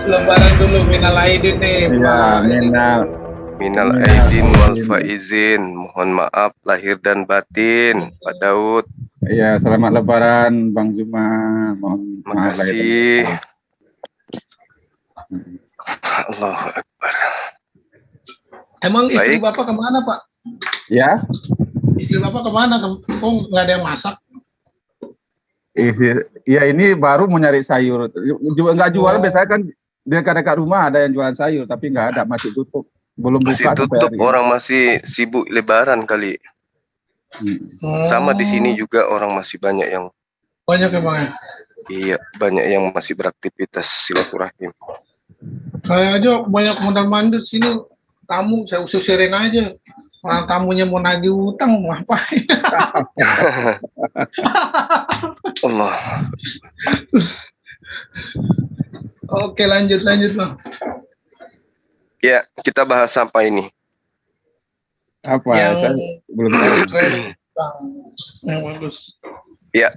Lebaran dulu, minal aidin nih, Iya, Pak. minal Minal minal aidin wal aidin. faizin. Mohon maaf lahir dan batin, Pak Daud. Iya, selamat Lebaran, Bang Zuma. Mohon maaf lahir dan Makasih. batin. Allahu Akbar. Emang istri Baik. Bapak kemana, Pak? Ya, Istri Bapak kemana? Kok nggak ada yang masak? iya ini baru mau nyari sayur. Juga nggak jual, Oh, biasanya kan di dekat rumah ada yang jualan sayur, tapi nggak ada, masih tutup. Belum Masih buka sampai tutup, hari ini. orang masih sibuk lebaran kali. Sama di sini juga orang masih banyak yang banyak ya, Bang ya? iya, banyak yang masih beraktivitas silaturahim. Saya aja banyak mondar-mandir sini, tamu saya usirin aja. Orang tamunya mau nagih utang, mau ngapain? Allah. Oke, lanjut, Bang. Ya, kita bahas apa ini? Apa? Yang Saya belum tahu. keren, Bang. Yang bagus. Ya,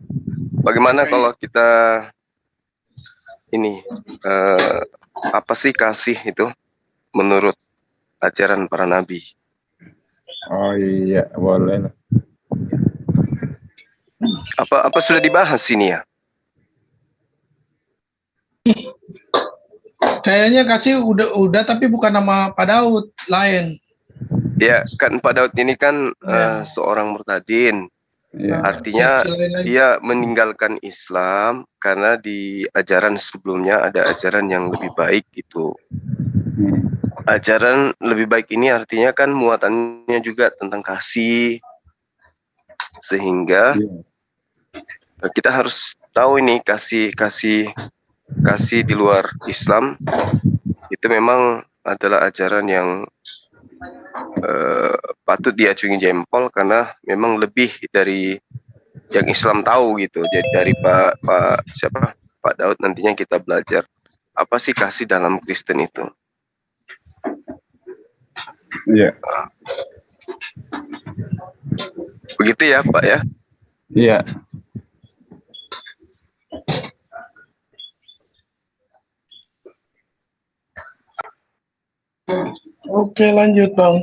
bagaimana kalau kita ini apa sih kasih itu menurut ajaran para nabi? Oh iya, boleh lah. Apa sudah dibahas ini ya? Kayaknya kasih udah tapi bukan nama Pak Daud, lain. Ya, kan Pak Daud ini kan Ya. seorang murtadin. Ya. Artinya Sesi lain lagi. dia meninggalkan Islam karena di ajaran sebelumnya ada ajaran yang lebih baik gitu. Ajaran lebih baik ini artinya kan muatannya juga tentang kasih, sehingga kita harus tahu ini kasih di luar Islam itu memang adalah ajaran yang patut diacungi jempol karena memang lebih dari yang Islam tahu gitu. Jadi dari Pak Daud nantinya kita belajar apa sih kasih dalam Kristen itu. Iya. Begitu ya Pak ya? Iya. Oke, lanjut Bang.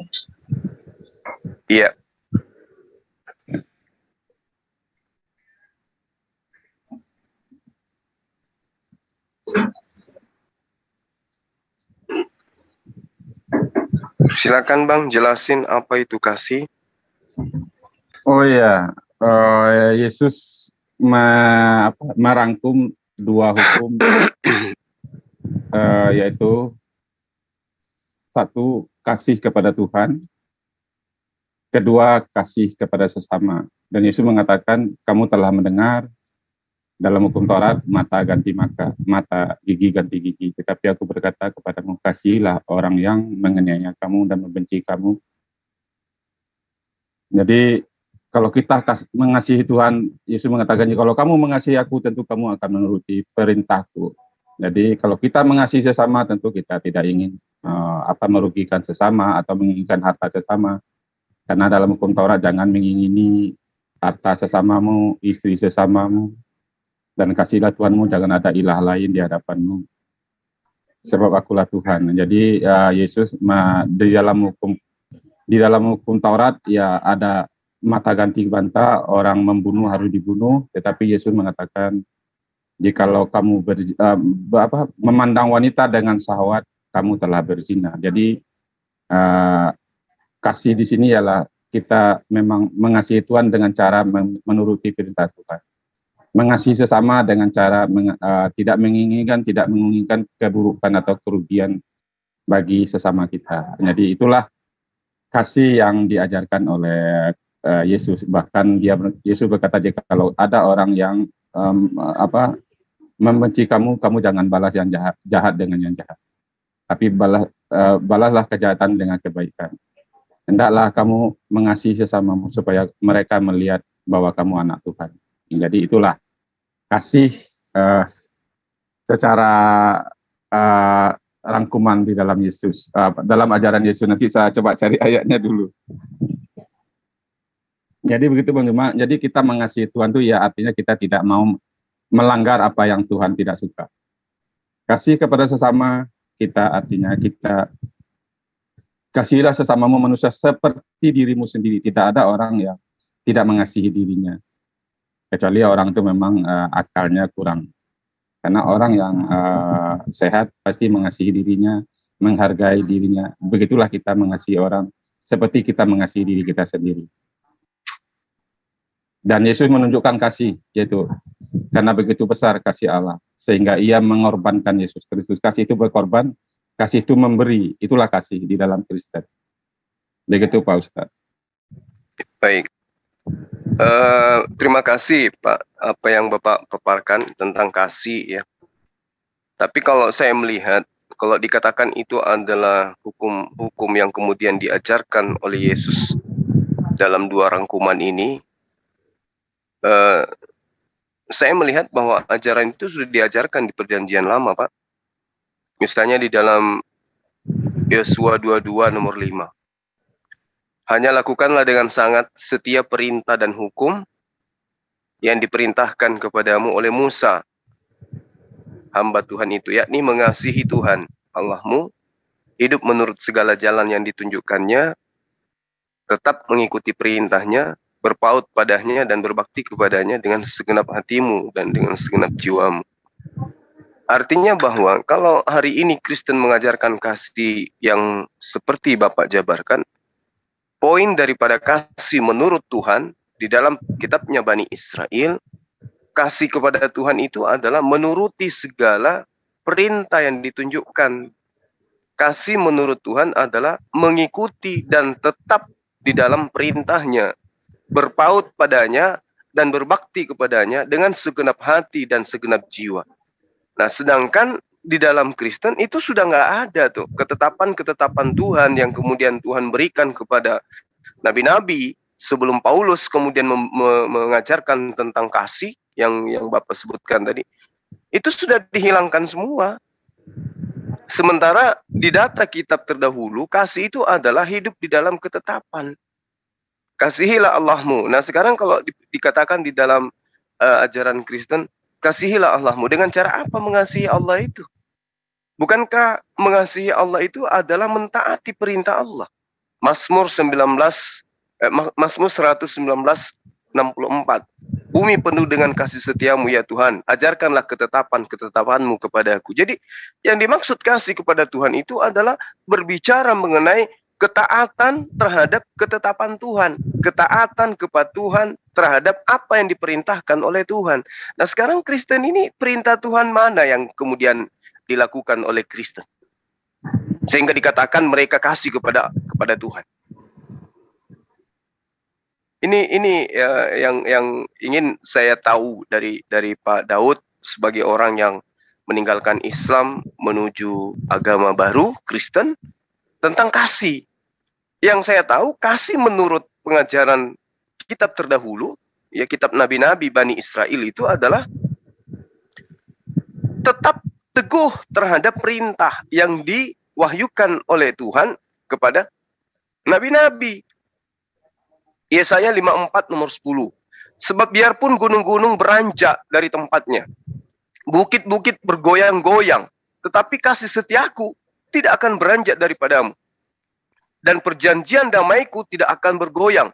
Iya. Silakan Bang, jelasin apa itu kasih. Oh iya, Yesus merangkum dua hukum, yaitu satu, kasih kepada Tuhan, kedua, kasih kepada sesama. Dan Yesus mengatakan, kamu telah mendengar dalam hukum Taurat, mata ganti mata, gigi ganti gigi. Tetapi aku berkata kepadamu, kasihilah orang yang menganiaya kamu dan membenci kamu. Jadi kalau kita mengasihi Tuhan, Yesus mengatakan, kalau kamu mengasihi aku, tentu kamu akan menuruti perintahku. Jadi kalau kita mengasihi sesama, tentu kita tidak ingin merugikan sesama atau menginginkan harta sesama. Karena dalam hukum Taurat, jangan mengingini harta sesamamu, istri sesamamu, dan kasihlah Tuhanmu, jangan ada ilah lain di hadapanmu. Sebab akulah Tuhan. Jadi Yesus di dalam hukum Taurat ya ada mata ganti mata, orang membunuh harus dibunuh, tetapi Yesus mengatakan, jikalau kamu memandang wanita dengan syahwat, kamu telah berzina. Jadi kasih di sini ialah kita memang mengasihi Tuhan dengan cara menuruti perintah Tuhan. Mengasihi sesama dengan cara tidak menginginkan keburukan atau kerugian bagi sesama kita. Jadi itulah kasih yang diajarkan oleh Yesus. Bahkan Yesus berkata, jika kalau ada orang yang membenci kamu, kamu jangan balas yang jahat dengan yang jahat, tapi balaslah kejahatan dengan kebaikan. Hendaklah kamu mengasihi sesamamu supaya mereka melihat bahwa kamu anak Tuhan. Jadi itulah kasih secara rangkuman di dalam Yesus, dalam ajaran Yesus. Nanti saya coba cari ayatnya dulu. Jadi begitu Bang Juma. Jadi kita mengasihi Tuhan itu ya artinya kita tidak mau melanggar apa yang Tuhan tidak suka. Kasih kepada sesama kita artinya kita kasihilah sesamamu manusia seperti dirimu sendiri. Tidak ada orang yang tidak mengasihi dirinya. Kecuali orang itu memang akalnya kurang. Karena orang yang sehat pasti mengasihi dirinya, menghargai dirinya. Begitulah kita mengasihi orang seperti kita mengasihi diri kita sendiri. Dan Yesus menunjukkan kasih, yaitu karena begitu besar kasih Allah, sehingga ia mengorbankan Yesus Kristus. Kasih itu berkorban, kasih itu memberi, itulah kasih di dalam Kristen. Begitu Pak Ustadz. Baik. Terima kasih Pak, apa yang Bapak paparkan tentang kasih ya. Tapi kalau saya melihat, kalau dikatakan itu adalah hukum yang kemudian diajarkan oleh Yesus dalam dua rangkuman ini, saya melihat bahwa ajaran itu sudah diajarkan di Perjanjian Lama, Pak. Misalnya di dalam Yosua 22 nomor 5. Hanya lakukanlah dengan sangat setia perintah dan hukum yang diperintahkan kepadamu oleh Musa, hamba Tuhan itu, yakni mengasihi Tuhan Allahmu, hidup menurut segala jalan yang ditunjukkannya, tetap mengikuti perintahnya, berpaut padanya dan berbakti kepadanya dengan segenap hatimu dan dengan segenap jiwamu. Artinya bahwa kalau hari ini Kristen mengajarkan kasih yang seperti Bapak jabarkan, poin daripada kasih menurut Tuhan di dalam kitabnya Bani Israel, kasih kepada Tuhan itu adalah menuruti segala perintah yang ditunjukkan. Kasih menurut Tuhan adalah mengikuti dan tetap di dalam perintahnya, berpaut padanya dan berbakti kepadanya dengan segenap hati dan segenap jiwa. Nah, sedangkan di dalam Kristen itu sudah nggak ada tuh ketetapan-ketetapan Tuhan yang kemudian Tuhan berikan kepada nabi-nabi sebelum Paulus kemudian mengajarkan tentang kasih yang Bapak sebutkan tadi. Itu sudah dihilangkan semua. Sementara di data kitab terdahulu, kasih itu adalah hidup di dalam ketetapan. Kasihilah Allahmu. Nah, sekarang kalau dikatakan di dalam ajaran Kristen, kasihilah Allahmu. Dengan cara apa mengasihi Allah itu? Bukankah mengasihi Allah itu adalah mentaati perintah Allah? Mazmur 119:64. Bumi penuh dengan kasih setiamu ya Tuhan. Ajarkanlah ketetapan-ketetapanmu kepadaku. Jadi yang dimaksud kasih kepada Tuhan itu adalah berbicara mengenai ketaatan terhadap ketetapan Tuhan. Ketaatan kepada Tuhan terhadap apa yang diperintahkan oleh Tuhan. Nah, sekarang Kristen ini perintah Tuhan mana yang kemudian dilakukan oleh Kristen sehingga dikatakan mereka kasih kepada Tuhan? Ini yang ingin saya tahu dari Pak Daud sebagai orang yang meninggalkan Islam menuju agama baru Kristen tentang kasih. Yang saya tahu kasih menurut pengajaran kitab terdahulu, ya kitab nabi-nabi Bani Israel itu adalah tetap teguh terhadap perintah yang diwahyukan oleh Tuhan kepada nabi-nabi. Yesaya 54 nomor 10. Sebab biarpun gunung-gunung beranjak dari tempatnya, bukit-bukit bergoyang-goyang, tetapi kasih setiaku tidak akan beranjak daripadamu. Dan perjanjian damaiku tidak akan bergoyang.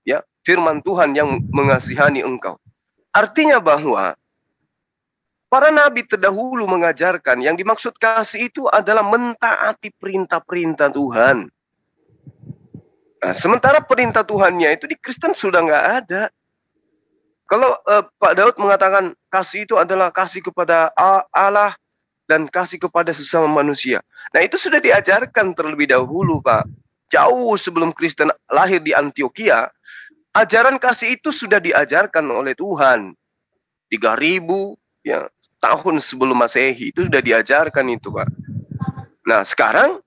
Ya, firman Tuhan yang mengasihani engkau. Artinya bahwa para nabi terdahulu mengajarkan yang dimaksud kasih itu adalah mentaati perintah-perintah Tuhan. Nah, sementara perintah Tuhannya itu di Kristen sudah nggak ada. Kalau Pak Daud mengatakan kasih itu adalah kasih kepada Allah dan kasih kepada sesama manusia. Nah, itu sudah diajarkan terlebih dahulu, Pak. Jauh sebelum Kristen lahir di Antioquia, ajaran kasih itu sudah diajarkan oleh Tuhan. 3000 ya tahun sebelum Masehi itu sudah diajarkan itu, Pak. Nah, sekarang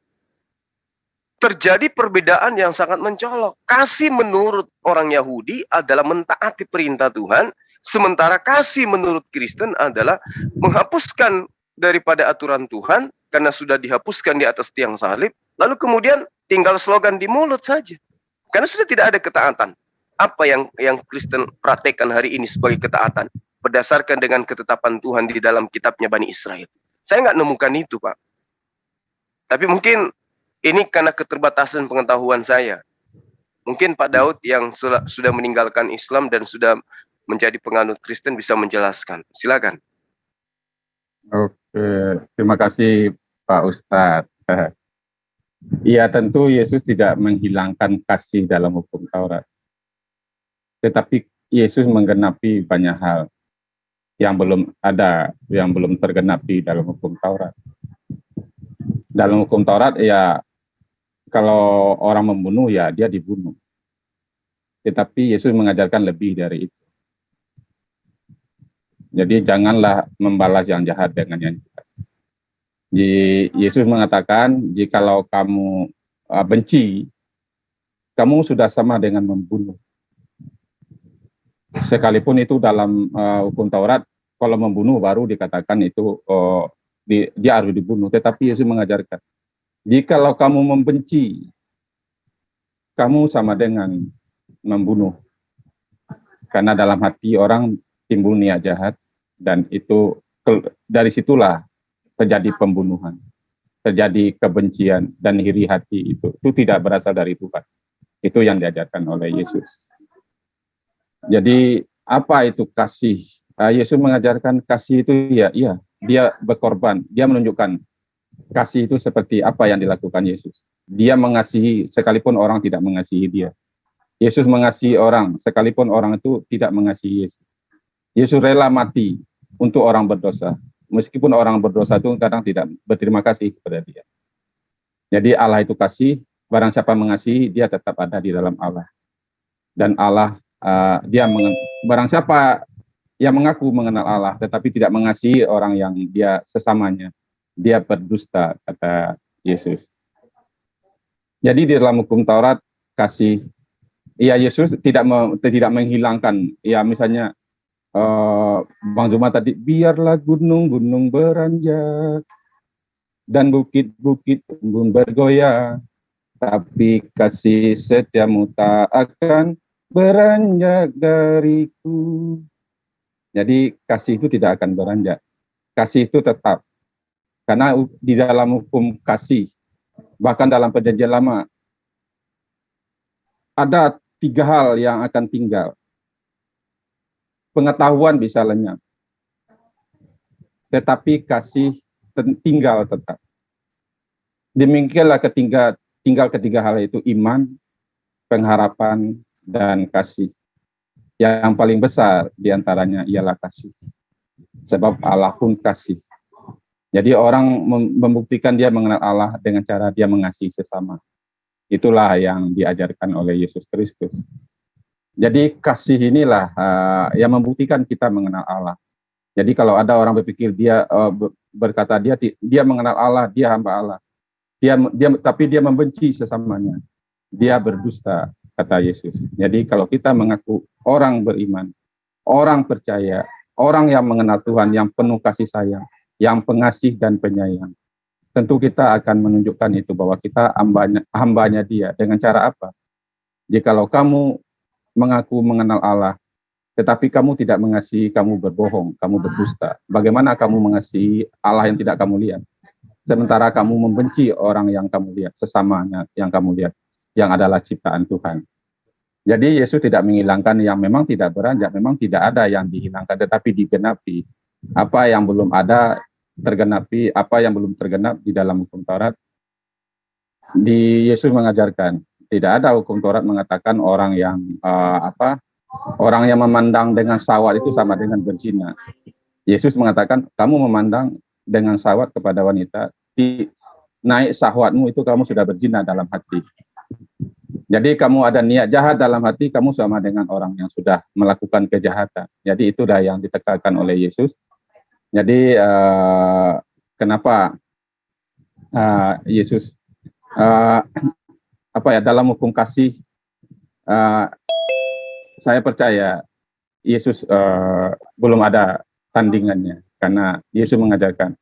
terjadi perbedaan yang sangat mencolok. Kasih menurut orang Yahudi adalah mentaati perintah Tuhan, sementara kasih menurut Kristen adalah menghapuskan daripada aturan Tuhan karena sudah dihapuskan di atas tiang salib, lalu kemudian tinggal slogan di mulut saja. Karena sudah tidak ada ketaatan. Apa yang Kristen praktekkan hari ini sebagai ketaatan berdasarkan dengan ketetapan Tuhan di dalam kitabnya Bani Israel. Saya nggak nemukan itu, Pak. Tapi mungkin ini karena keterbatasan pengetahuan saya. Mungkin Pak Daud yang sudah meninggalkan Islam dan sudah menjadi penganut Kristen bisa menjelaskan. Silakan. Oke, terima kasih Pak Ustadz. Iya, tentu Yesus tidak menghilangkan kasih dalam hukum Taurat. Tetapi Yesus menggenapi banyak hal yang belum ada, yang belum tergenapi dalam hukum Taurat. Dalam hukum Taurat, ya kalau orang membunuh, ya dia dibunuh. Tetapi Yesus mengajarkan lebih dari itu. Jadi janganlah membalas yang jahat dengan yang jahat. Yesus mengatakan, jikalau kamu benci, kamu sudah sama dengan membunuh. Sekalipun itu dalam hukum Taurat, kalau membunuh baru dikatakan itu dia harus dibunuh. Tetapi Yesus mengajarkan, jikalau kamu membenci, kamu sama dengan membunuh. Karena dalam hati orang timbul niat jahat, dan itu dari situlah terjadi pembunuhan, terjadi kebencian dan iri hati. Itu tidak berasal dari Tuhan. Itu yang diajarkan oleh Yesus. Jadi apa itu kasih? Yesus mengajarkan kasih itu ya, dia berkorban, dia menunjukkan kasih itu seperti apa yang dilakukan Yesus. Dia mengasihi sekalipun orang tidak mengasihi dia. Yesus mengasihi orang sekalipun orang itu tidak mengasihi Yesus. Yesus rela mati untuk orang berdosa, meskipun orang berdosa itu kadang tidak berterima kasih kepada dia. Jadi Allah itu kasih, barang siapa mengasihi, dia tetap ada di dalam Allah. Dan Allah, barang siapa yang mengaku mengenal Allah, tetapi tidak mengasihi orang yang dia sesamanya, dia berdusta, kata Yesus. Jadi di dalam hukum Taurat, kasih, ya Yesus tidak menghilangkan, ya misalnya, Bang Zuma tadi, biarlah gunung-gunung beranjak dan bukit-bukit pun bergoyang, tapi kasih setiamu tak akan beranjak dariku. Jadi kasih itu tidak akan beranjak. Kasih itu tetap. Karena di dalam hukum kasih, bahkan dalam perjanjian lama, ada 3 hal yang akan tinggal. Pengetahuan bisa lenyap, tetapi kasih tinggal tetap. Demikianlah tinggal ketiga hal itu, iman, pengharapan, dan kasih. Yang paling besar diantaranya ialah kasih. Sebab Allah pun kasih. Jadi orang membuktikan dia mengenal Allah dengan cara dia mengasihi sesama. Itulah yang diajarkan oleh Yesus Kristus. Jadi kasih inilah yang membuktikan kita mengenal Allah. Jadi kalau ada orang berpikir dia berkata dia mengenal Allah, dia hamba Allah. Tapi dia membenci sesamanya. Dia berdusta, kata Yesus. Jadi kalau kita mengaku orang beriman, orang percaya, orang yang mengenal Tuhan, yang penuh kasih sayang, yang pengasih dan penyayang, tentu kita akan menunjukkan itu bahwa kita hambanya dia. Dengan cara apa? Jikalau kamu mengaku mengenal Allah, tetapi kamu tidak mengasihi, kamu berbohong, kamu berdusta. Bagaimana kamu mengasihi Allah yang tidak kamu lihat? Sementara kamu membenci orang yang kamu lihat, sesamanya yang kamu lihat, yang adalah ciptaan Tuhan. Jadi Yesus tidak menghilangkan yang memang tidak beranjak, memang tidak ada yang dihilangkan, tetapi digenapi. Apa yang belum ada tergenapi, apa yang belum tergenap di dalam hukum Taurat, di Yesus mengajarkan. Tidak ada hukum Taurat mengatakan orang yang orang yang memandang dengan syahwat itu sama dengan berzina. Yesus mengatakan kamu memandang dengan syahwat kepada wanita, naik syahwatmu itu kamu sudah berzina dalam hati. Jadi kamu ada niat jahat dalam hati, kamu sama dengan orang yang sudah melakukan kejahatan. Jadi itulah yang ditekankan oleh Yesus. Jadi kenapa Yesus dalam hukum kasih, saya percaya Yesus belum ada tandingannya, karena Yesus mengajarkan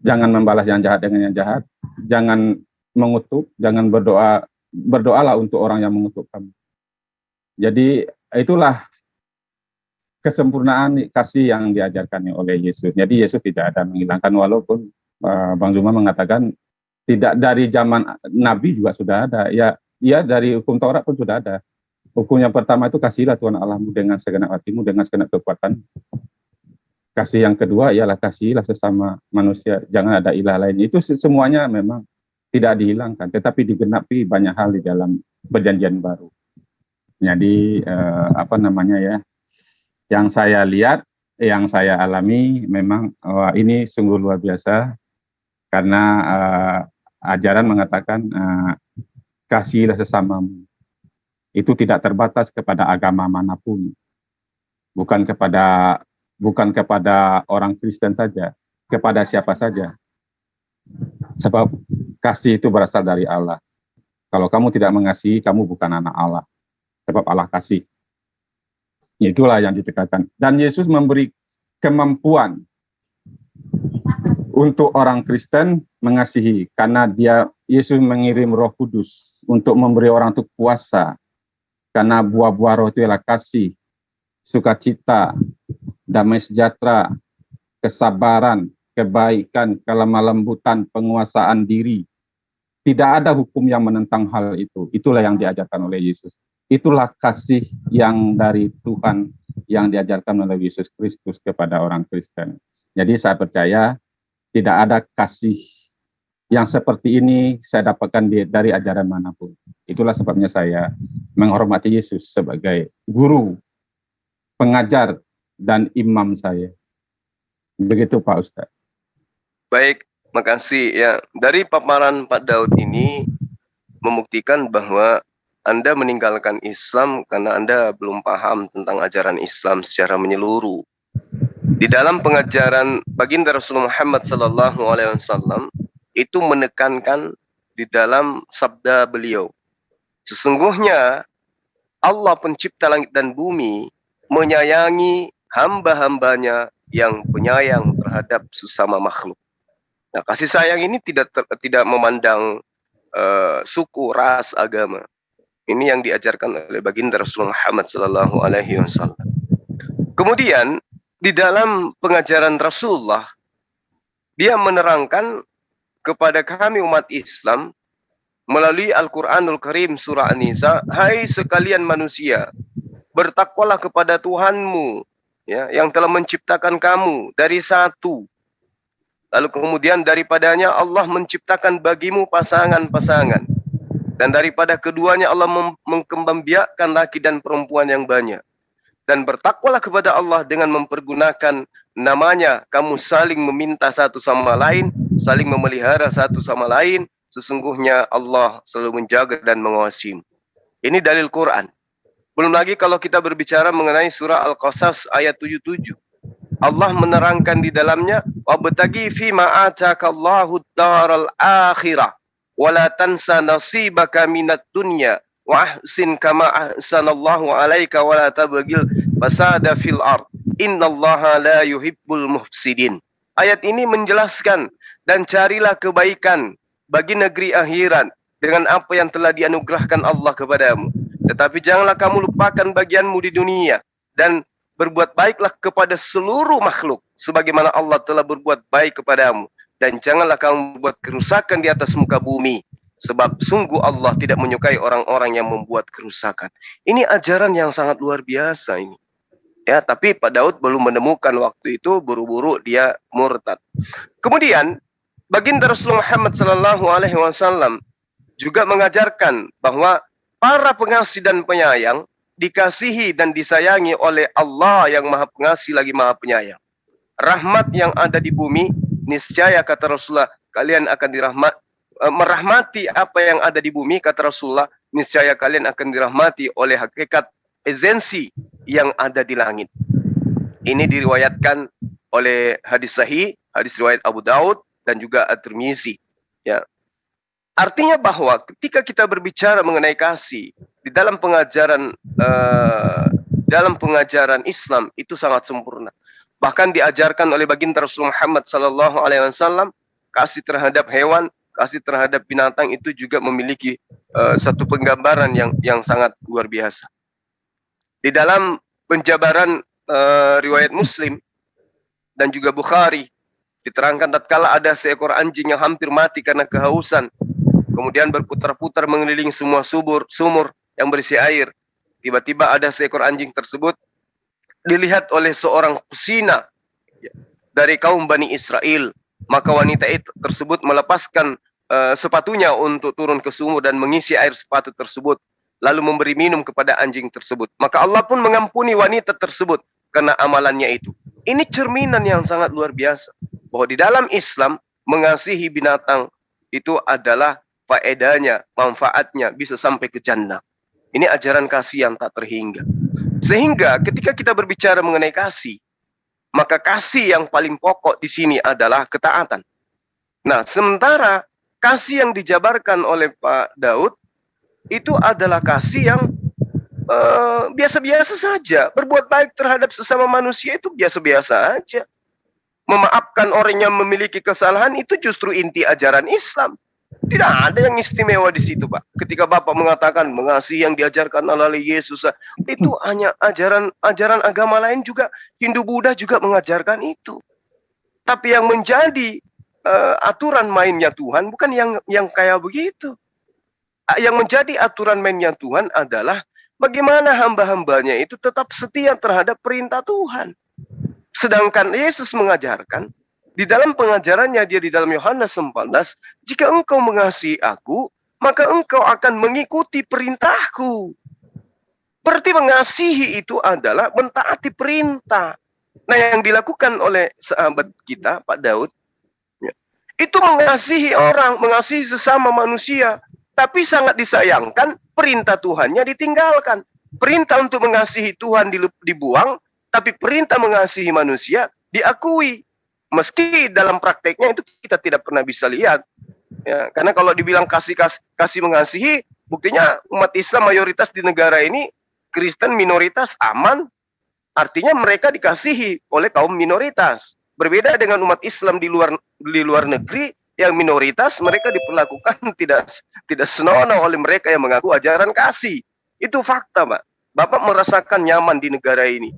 jangan membalas yang jahat dengan yang jahat, jangan mengutuk, jangan berdoalah untuk orang yang mengutuk kamu. Jadi itulah kesempurnaan kasih yang diajarkan oleh Yesus. Jadi Yesus tidak ada menghilangkan, walaupun Bang Zuma mengatakan tidak dari zaman Nabi juga sudah ada. Ya dari hukum Taurat pun sudah ada. Hukum yang pertama itu kasihlah Tuhan Allahmu dengan segenap hatimu, dengan segenap kekuatan. Kasih yang kedua ialah kasihlah sesama manusia, jangan ada ilah lain. Itu semuanya memang tidak dihilangkan, tetapi digenapi banyak hal di dalam perjanjian baru. Jadi yang saya lihat, yang saya alami memang ini sungguh luar biasa, karena ajaran mengatakan kasihilah sesamamu. Itu tidak terbatas kepada agama manapun, bukan kepada orang Kristen saja, kepada siapa saja. Sebab kasih itu berasal dari Allah. Kalau kamu tidak mengasihi, kamu bukan anak Allah. Sebab Allah kasih. Itulah yang ditekankan. Dan Yesus memberi kemampuan untuk orang Kristen mengasihi, karena Yesus mengirim Roh Kudus untuk memberi orang itu kuasa. Karena buah-buah roh itu adalah kasih, sukacita, damai sejahtera, kesabaran, kebaikan, kelemah lembutan, penguasaan diri. Tidak ada hukum yang menentang hal itu. Itulah yang diajarkan oleh Yesus. Itulah kasih yang dari Tuhan yang diajarkan oleh Yesus Kristus kepada orang Kristen. Jadi saya percaya tidak ada kasih yang seperti ini saya dapatkan dari ajaran manapun. Itulah sebabnya saya menghormati Yesus sebagai guru, pengajar, dan imam saya. Begitu Pak Ustadz. Baik, makasih ya. Dari paparan Pak Daud ini membuktikan bahwa Anda meninggalkan Islam karena Anda belum paham tentang ajaran Islam secara menyeluruh. Di dalam pengajaran baginda Rasulullah Muhammad SAW itu menekankan di dalam sabda beliau, sesungguhnya Allah pencipta langit dan bumi menyayangi hamba-hambanya yang penyayang terhadap sesama makhluk. Nah, kasih sayang ini tidak memandang suku, ras, agama. Ini yang diajarkan oleh baginda Rasulullah Muhammad SAW. Kemudian di dalam pengajaran Rasulullah, dia menerangkan kepada kami umat Islam melalui Al-Quranul Karim surah An-Nisa, hai sekalian manusia, bertakwalah kepada Tuhanmu, ya, yang telah menciptakan kamu dari satu. Lalu kemudian daripadanya Allah menciptakan bagimu pasangan-pasangan. Dan daripada keduanya Allah mengkembangbiakkan laki dan perempuan yang banyak. Dan bertakwalah kepada Allah dengan mempergunakan namanya, kamu saling meminta satu sama lain, saling memelihara satu sama lain. Sesungguhnya Allah selalu menjaga dan mengawasi. Ini dalil Quran. Belum lagi kalau kita berbicara mengenai surah Al-Qasas ayat 77. Allah menerangkan di dalamnya, wabtaghi fima atakallahu ad-daral akhirah wala tansa nasibaka minad dunya wa ahsin kama ahsanallahu alaika wala tabghil fasada fil ard innallaha la yuhibbul mufsidin. Ayat ini menjelaskan, dan carilah kebaikan bagi negeri akhirat dengan apa yang telah dianugerahkan Allah kepadamu. Tetapi janganlah kamu lupakan bagianmu di dunia, dan berbuat baiklah kepada seluruh makhluk sebagaimana Allah telah berbuat baik kepadamu. Dan janganlah kamu membuat kerusakan di atas muka bumi, sebab sungguh Allah tidak menyukai orang-orang yang membuat kerusakan. Ini ajaran yang sangat luar biasa ini. Ya, tapi Pak Daud belum menemukan waktu itu, buru-buru dia murtad. Kemudian baginda Rasulullah Muhammad SAW juga mengajarkan bahwa para pengasih dan penyayang dikasihi dan disayangi oleh Allah yang Maha Pengasih lagi Maha Penyayang. Rahmat yang ada di bumi, niscaya kata Rasulullah, kalian akan merahmati apa yang ada di bumi, kata Rasulullah, niscaya kalian akan dirahmati oleh hakikat esensi yang ada di langit. Ini diriwayatkan oleh hadis sahih, hadis riwayat Abu Daud dan juga At-Tirmizi. Ya. Artinya bahwa ketika kita berbicara mengenai kasih di dalam pengajaran Islam itu sangat sempurna. Bahkan diajarkan oleh baginda Rasulullah Muhammad SAW, kasih terhadap hewan, kasih terhadap binatang itu juga memiliki satu penggambaran yang sangat luar biasa. Di dalam penjabaran riwayat Muslim dan juga Bukhari, diterangkan tatkala ada seekor anjing yang hampir mati karena kehausan, kemudian berputar-putar mengelilingi semua sumur yang berisi air. Tiba-tiba ada seekor anjing tersebut dilihat oleh seorang pesina dari kaum Bani Israel. Maka wanita tersebut melepaskan sepatunya untuk turun ke sumur dan mengisi air sepatu tersebut, lalu memberi minum kepada anjing tersebut. Maka Allah pun mengampuni wanita tersebut karena amalannya itu. Ini cerminan yang sangat luar biasa, bahwa di dalam Islam mengasihi binatang itu adalah faedahnya, manfaatnya bisa sampai ke jannah. Ini ajaran kasih yang tak terhingga. Sehingga ketika kita berbicara mengenai kasih, maka kasih yang paling pokok di sini adalah ketaatan. Nah, sementara kasih yang dijabarkan oleh Pak Daud itu adalah kasih yang biasa-biasa saja. Berbuat baik terhadap sesama manusia itu biasa-biasa aja. Memaafkan orang yang memiliki kesalahan itu justru inti ajaran Islam. Tidak ada yang istimewa di situ, Pak. Ketika Bapak mengatakan mengasihi yang diajarkan oleh Yesus, itu hanya ajaran agama lain juga. Hindu Buddha juga mengajarkan itu. Tapi yang menjadi aturan mainnya Tuhan bukan yang kayak begitu. Yang menjadi aturan mainnya Tuhan adalah bagaimana hamba-hambanya itu tetap setia terhadap perintah Tuhan. Sedangkan Yesus mengajarkan, di dalam pengajarannya dia di dalam Yohanes 14, jika engkau mengasihi aku, maka engkau akan mengikuti perintahku. Berarti mengasihi itu adalah mentaati perintah. Nah, yang dilakukan oleh sahabat kita, Pak Daud, itu mengasihi orang, mengasihi sesama manusia. Tapi sangat disayangkan, perintah Tuhannya ditinggalkan. Perintah untuk mengasihi Tuhan dibuang, tapi perintah mengasihi manusia diakui. Meski dalam prakteknya itu kita tidak pernah bisa lihat. Ya, karena kalau dibilang kasih mengasihi, buktinya umat Islam mayoritas di negara ini, Kristen minoritas aman, artinya mereka dikasihi oleh kaum minoritas. Berbeda dengan umat Islam di luar negeri, yang minoritas mereka diperlakukan tidak senonoh oleh mereka yang mengaku ajaran kasih. Itu fakta, Pak. Bapak merasakan nyaman di negara ini.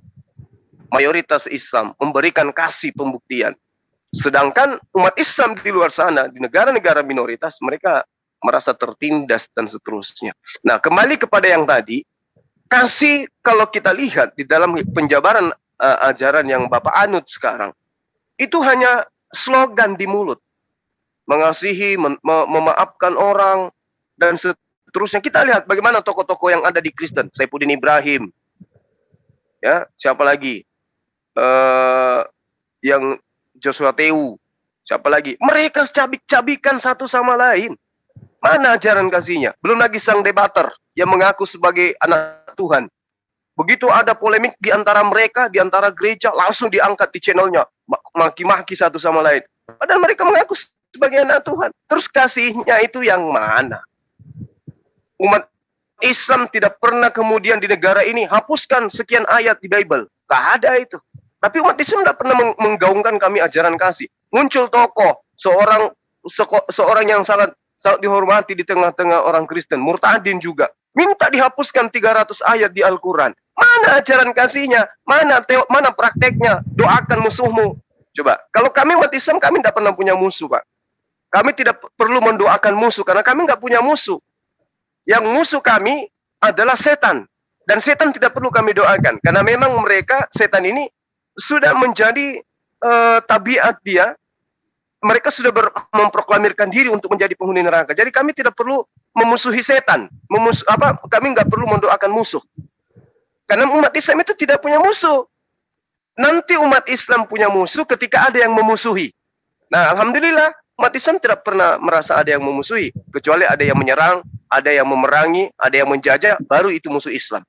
Mayoritas Islam memberikan kasih pembuktian. Sedangkan umat Islam di luar sana, di negara-negara minoritas, mereka merasa tertindas dan seterusnya. Nah, kembali kepada yang tadi, kasih kalau kita lihat di dalam penjabaran ajaran yang Bapak anut sekarang, itu hanya slogan di mulut. Mengasihi, memaafkan orang, dan seterusnya. Kita lihat bagaimana tokoh-tokoh yang ada di Kristen. Saifuddin Ibrahim. Ya, siapa lagi? Yang Joshua Tewu. Siapa lagi? Mereka cabik-cabikan satu sama lain. Mana ajaran kasihnya? Belum lagi sang debater yang mengaku sebagai anak Tuhan. Begitu ada polemik di antara mereka, di antara gereja, langsung diangkat di channelnya. Maki-maki satu sama lain. Padahal mereka mengaku sebagai anak Tuhan. Terus kasihnya itu yang mana? Umat Islam tidak pernah kemudian di negara ini hapuskan sekian ayat di Bible. Gak ada itu. Tapi umat Islam tidak pernah menggaungkan kami ajaran kasih. Muncul tokoh, seorang yang sangat dihormati di tengah-tengah orang Kristen, Murtadin juga, minta dihapuskan 300 ayat di Al-Quran. Mana ajaran kasihnya? Mana prakteknya? Doakan musuhmu. Coba, kalau kami umat Islam, kami tidak pernah punya musuh, Pak. Kami tidak perlu mendoakan musuh, karena kami nggak punya musuh. Yang musuh kami adalah setan. Dan setan tidak perlu kami doakan. Karena memang mereka, setan ini, sudah menjadi tabiat dia. Mereka sudah memproklamirkan diri untuk menjadi penghuni neraka. Jadi kami tidak perlu memusuhi setan. Kami nggak perlu mendoakan musuh. Karena umat Islam itu tidak punya musuh. Nanti umat Islam punya musuh ketika ada yang memusuhi. Nah, alhamdulillah umat Islam tidak pernah merasa ada yang memusuhi. Kecuali ada yang menyerang, ada yang memerangi, ada yang menjajah, baru itu musuh Islam.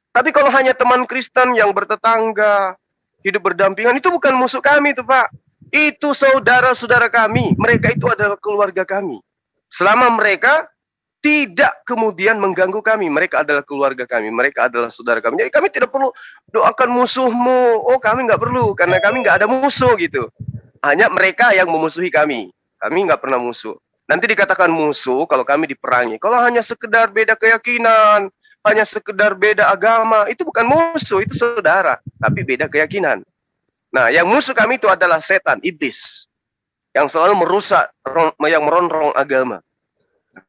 Tapi kalau hanya teman Kristen yang bertetangga, hidup berdampingan, itu bukan musuh kami itu, Pak. Itu saudara-saudara kami. Mereka itu adalah keluarga kami. Selama mereka tidak kemudian mengganggu kami, mereka adalah keluarga kami, mereka adalah saudara kami. Jadi kami tidak perlu doakan musuhmu. Oh, kami nggak perlu, karena kami nggak ada musuh gitu. Hanya mereka yang memusuhi kami. Kami nggak pernah musuh. Nanti dikatakan musuh kalau kami diperangi. Kalau hanya sekedar beda keyakinan, hanya sekedar beda agama, itu bukan musuh, itu saudara, tapi beda keyakinan. Nah, yang musuh kami itu adalah setan, iblis, yang selalu merusak, yang merongrong agama.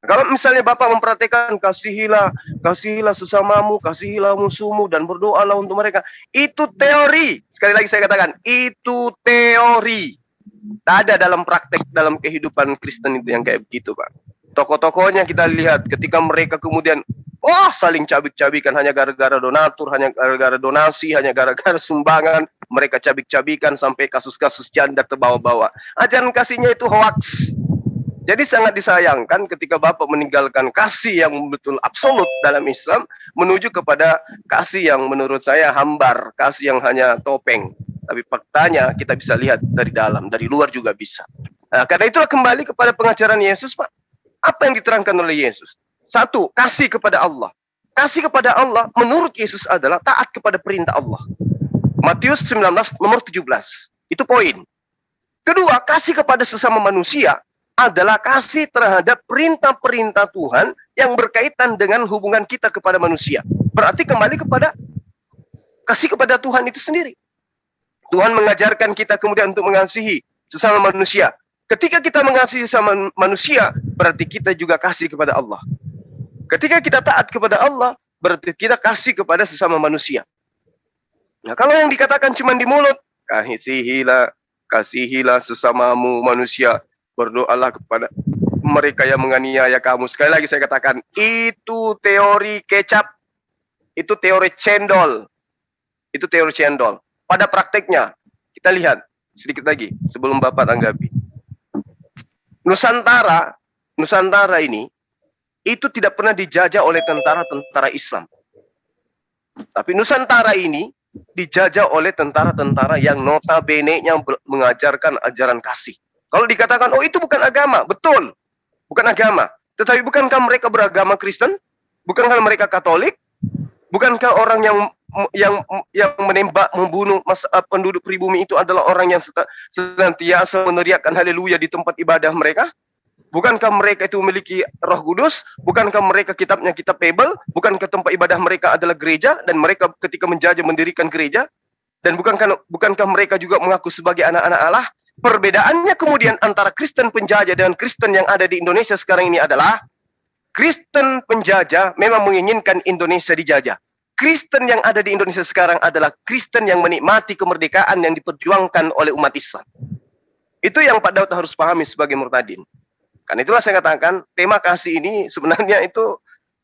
Kalau misalnya Bapak memperhatikan kasihilah sesamamu, kasihilah musuhmu, dan berdoalah untuk mereka, itu teori. Sekali lagi saya katakan, itu teori. Tak ada dalam praktek, dalam kehidupan Kristen itu yang kayak begitu, Pak. Tokoh-tokohnya kita lihat ketika mereka kemudian saling cabik-cabikan hanya gara-gara donatur, hanya gara-gara donasi, hanya gara-gara sumbangan, mereka cabik-cabikan sampai kasus-kasus janda terbawa-bawa. Ajaran kasihnya itu hoax. Jadi sangat disayangkan ketika Bapak meninggalkan kasih yang betul absolut dalam Islam menuju kepada kasih yang menurut saya hambar, kasih yang hanya topeng. Tapi faktanya kita bisa lihat dari dalam, dari luar juga bisa. Nah, karena itulah kembali kepada pengajaran Yesus, Pak. Apa yang diterangkan oleh Yesus? Satu, kasih kepada Allah. Kasih kepada Allah menurut Yesus adalah taat kepada perintah Allah. Matius 19 nomor 17. Itu poin. Kedua, kasih kepada sesama manusia adalah kasih terhadap perintah-perintah Tuhan yang berkaitan dengan hubungan kita kepada manusia. Berarti kembali kepada kasih kepada Tuhan itu sendiri. Tuhan mengajarkan kita kemudian untuk mengasihi sesama manusia. Ketika kita mengasihi sesama manusia, berarti kita juga kasih kepada Allah. Ketika kita taat kepada Allah, berarti kita kasih kepada sesama manusia. Nah, kalau yang dikatakan cuma di mulut, kasihilah sesamamu manusia, berdoalah kepada mereka yang menganiaya kamu. Sekali lagi saya katakan, itu teori kecap, itu teori cendol. Itu teori cendol. Pada prakteknya, kita lihat sedikit lagi sebelum Bapak tanggapi. Nusantara ini, itu tidak pernah dijajah oleh tentara-tentara Islam. Tapi Nusantara ini dijajah oleh tentara-tentara yang notabene-nya mengajarkan ajaran kasih. Kalau dikatakan, itu bukan agama, betul, bukan agama. Tetapi bukankah mereka beragama Kristen? Bukankah mereka Katolik? Bukankah orang yang menembak, membunuh penduduk pribumi itu adalah orang yang senantiasa meneriakkan haleluya di tempat ibadah mereka? Bukankah mereka itu memiliki Roh Kudus? Bukankah mereka kitabnya kitab Bible? Bukankah tempat ibadah mereka adalah gereja dan mereka ketika menjajah mendirikan gereja? Dan bukankah mereka juga mengaku sebagai anak-anak Allah? Perbedaannya kemudian antara Kristen penjajah dan Kristen yang ada di Indonesia sekarang ini adalah Kristen penjajah memang menginginkan Indonesia dijajah. Kristen yang ada di Indonesia sekarang adalah Kristen yang menikmati kemerdekaan yang diperjuangkan oleh umat Islam. Itu yang Pak Daud harus pahami sebagai murtadin. Karena itulah saya katakan tema kasih ini sebenarnya itu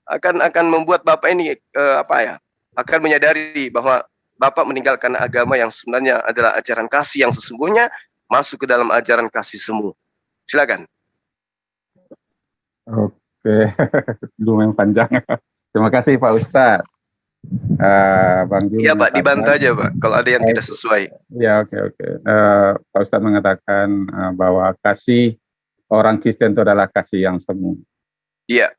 akan membuat Bapak ini akan menyadari bahwa Bapak meninggalkan agama yang sebenarnya adalah ajaran kasih yang sesungguhnya masuk ke dalam ajaran kasih semu. Silakan. Oke, lumayan panjang. Terima kasih Pak Ustadz. Bang Jul. Iya Pak, dibantah aja Pak kalau ada yang tidak sesuai. Ya oke. Pak Ustadz mengatakan bahwa kasih orang Kristen itu adalah kasih yang semu. Iya.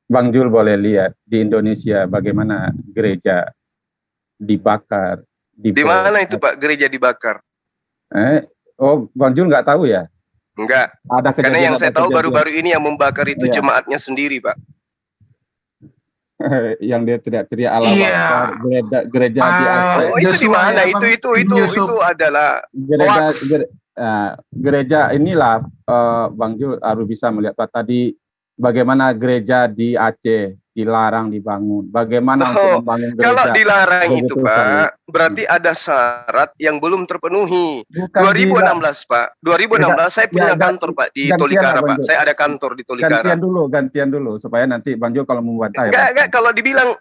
Bang Jul boleh lihat di Indonesia bagaimana gereja dibakar. Di mana itu Pak gereja dibakar? Bang Jul nggak tahu ya? Enggak. Karena yang saya tahu baru-baru ini yang membakar itu jemaatnya sendiri, Pak. Yang dia teriak-teriak Allah Akbar, gereja di Aceh. Itu di mana? Itu adalah gereja inilah Bang Jul harus bisa melihat Pak tadi bagaimana gereja di Aceh dilarang dibangun. Bagaimana untuk membangun gereja? Kalau dilarang itu Pak, berarti ada syarat yang belum terpenuhi. Bukan 2016 Pak. 2016 saya punya kantor Pak di Tolikara Pak. Saya ada kantor di Tolikara. Gantian dulu supaya nanti Bang Jul kalau membantah. Enggak, kalau dibilang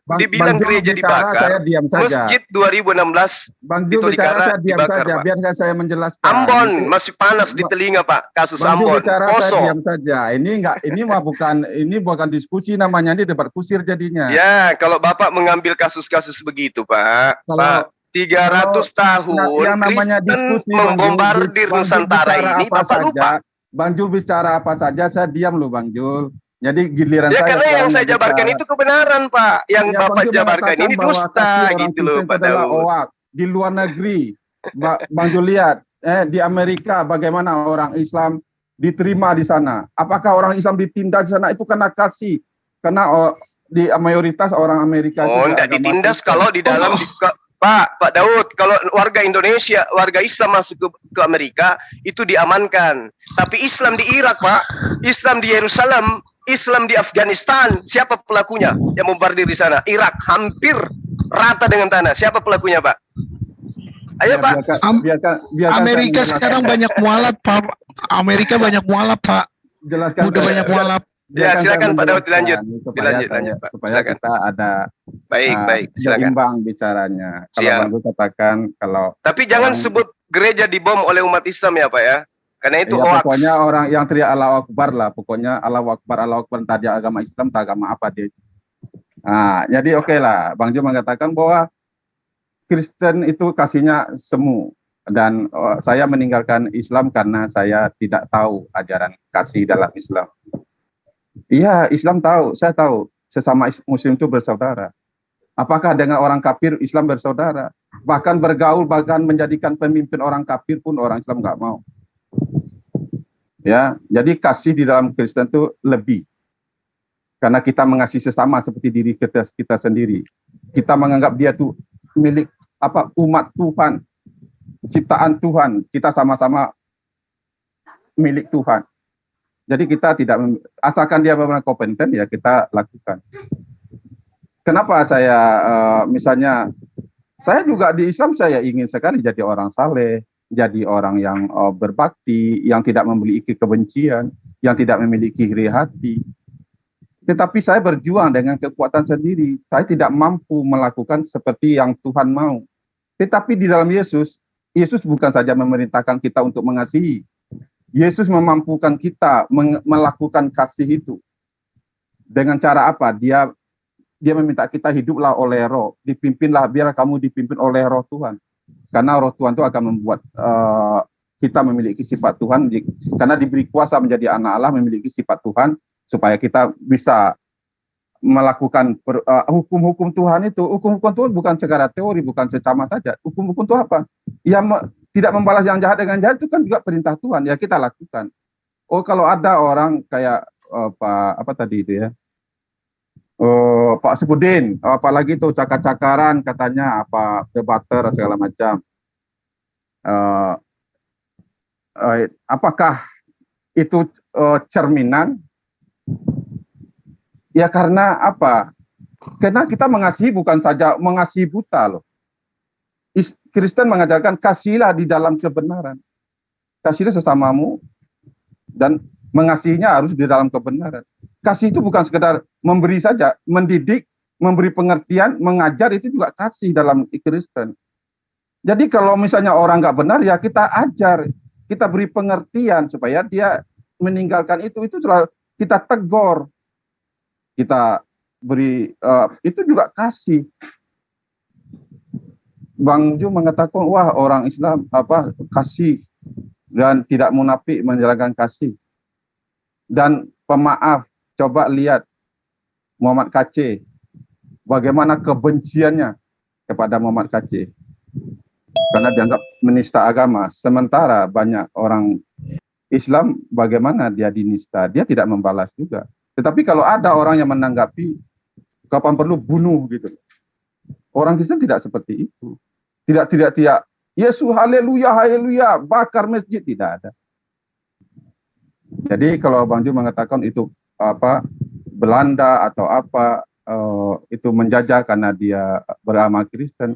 gereja dibakar, saya diam saja. Masjid 2016 Bang Jul di Tolikara dibakar saja, Pak. Biarkan saya menjelaskan. Ambon masih panas di telinga Pak, kasus Ambon. Kosong. Diam saja. Ini bukan diskusi namanya, ini debat kusir jadinya. Ya, kalau Bapak mengambil kasus-kasus begitu, Pak. Pak, 300 tahun yang namanya diskusi membombardir Nusantara ini, Bapak lupa. Bang Jul bicara apa saja, saya diam loh Bang Jul. Jadi giliran saya. Karena yang saya jabarkan itu kebenaran, Pak. Yang Bapak jabarkan ini dusta gitu loh, Pak Daud. Di luar negeri, Bang Jul lihat, di Amerika bagaimana orang Islam diterima di sana. Apakah orang Islam ditindak di sana? Itu karena kasih. Karena di mayoritas orang Amerika Oh, juga tidak agama ditindas Kristen. kalau di dalam Pak Daud, kalau warga Indonesia, warga Islam masuk ke Amerika itu diamankan. Tapi Islam di Irak, Pak, Islam di Yerusalem, Islam di Afghanistan, siapa pelakunya yang bombardir di sana? Irak hampir rata dengan tanah. Siapa pelakunya, Pak? Ayo, Ya, Pak. biarkan Amerika saya sekarang banyak mualaf, Pak. Amerika banyak mualaf, Pak. jelaskan. Udah banyak mualaf. Ya, Biarkan silakan saya Pak Daud menjelaskan dilanjut. supaya Dilanjut, Pak. supaya Silakan. kita ada Baik, silakan. seimbang bicaranya. Kalau Siap. Bang Gu katakan kalau Tapi jangan orang- sebut gereja dibom oleh umat Islam ya, Pak ya. Karena itu ya, hoax. pokoknya orang yang teriak Allahu Akbar lah, pokoknya Allahu Akbar tadi agama Islam, tak agama apa dia. Nah, jadi oke lah, Bang Jo mengatakan bahwa Kristen itu kasihnya semu, dan saya meninggalkan Islam karena saya tidak tahu ajaran kasih dalam Islam. Iya, Islam tahu, saya tahu sesama Muslim itu bersaudara. Apakah dengan orang kafir Islam bersaudara? Bahkan bergaul, bahkan menjadikan pemimpin orang kafir pun orang Islam nggak mau. Ya, jadi kasih di dalam Kristen itu lebih. Karena kita mengasihi sesama seperti diri kita sendiri. Kita menganggap dia tuh milik umat Tuhan, ciptaan Tuhan. Kita sama-sama milik Tuhan. Jadi kita tidak asalkan dia benar kompeten ya kita lakukan. Kenapa saya misalnya saya juga di Islam saya ingin sekali jadi orang saleh, jadi orang yang berbakti, yang tidak memiliki kebencian, yang tidak memiliki iri hati. Tetapi saya berjuang dengan kekuatan sendiri. Saya tidak mampu melakukan seperti yang Tuhan mau. Tetapi di dalam Yesus bukan saja memerintahkan kita untuk mengasihi. Yesus memampukan kita melakukan kasih itu. Dengan cara apa? Dia meminta kita hiduplah oleh Roh, dipimpinlah, biar kamu dipimpin oleh Roh Tuhan. Karena Roh Tuhan itu akan membuat kita memiliki sifat Tuhan, karena diberi kuasa menjadi anak Allah, memiliki sifat Tuhan, supaya kita bisa melakukan hukum-hukum Tuhan itu. Hukum-hukum Tuhan bukan secara teori, bukan secama saja. Hukum-hukum itu apa? Ya tidak membalas yang jahat dengan jahat itu kan juga perintah Tuhan, ya kita lakukan. Oh, kalau ada orang kayak Pak tadi itu ya, Pak Sepudin, apalagi itu cakar-cakaran katanya debater segala macam. Apakah itu cerminan? Ya karena apa? Karena kita mengasihi bukan saja mengasihi buta loh. Kristen mengajarkan kasihlah di dalam kebenaran. Kasihlah sesamamu dan mengasihinya harus di dalam kebenaran. Kasih itu bukan sekedar memberi saja, mendidik, memberi pengertian, mengajar, itu juga kasih dalam Kristen. Jadi kalau misalnya orang nggak benar, ya kita ajar, kita beri pengertian supaya dia meninggalkan itu selalu kita tegur, kita beri, itu juga kasih. Bang Jo mengatakan, wah orang Islam kasih dan tidak munafik menjalankan kasih dan pemaaf. Coba lihat Muhammad KC, bagaimana kebenciannya kepada Muhammad KC karena dianggap menista agama. Sementara banyak orang Islam bagaimana dia dinista, dia tidak membalas juga. Tetapi kalau ada orang yang menanggapi, kapan perlu bunuh gitu. Orang Kristen tidak seperti itu. Tidak Yesus haleluya haleluya bakar masjid, tidak ada. Jadi kalau Bang Jo mengatakan itu Belanda atau itu menjajah karena dia beragama Kristen,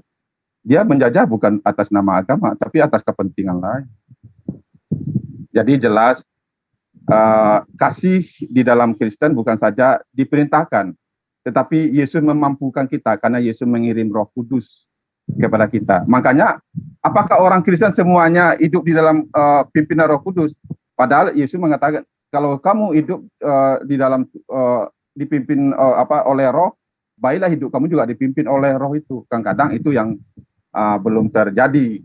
dia menjajah bukan atas nama agama tapi atas kepentingan lain. Jadi jelas kasih di dalam Kristen bukan saja diperintahkan, tetapi Yesus memampukan kita karena Yesus mengirim Roh Kudus kepada kita. Makanya apakah orang Kristen semuanya hidup di dalam pimpinan Roh Kudus? Padahal Yesus mengatakan kalau kamu hidup di dalam dipimpin oleh Roh, baiklah hidup kamu juga dipimpin oleh Roh itu. Kadang-kadang itu yang belum terjadi.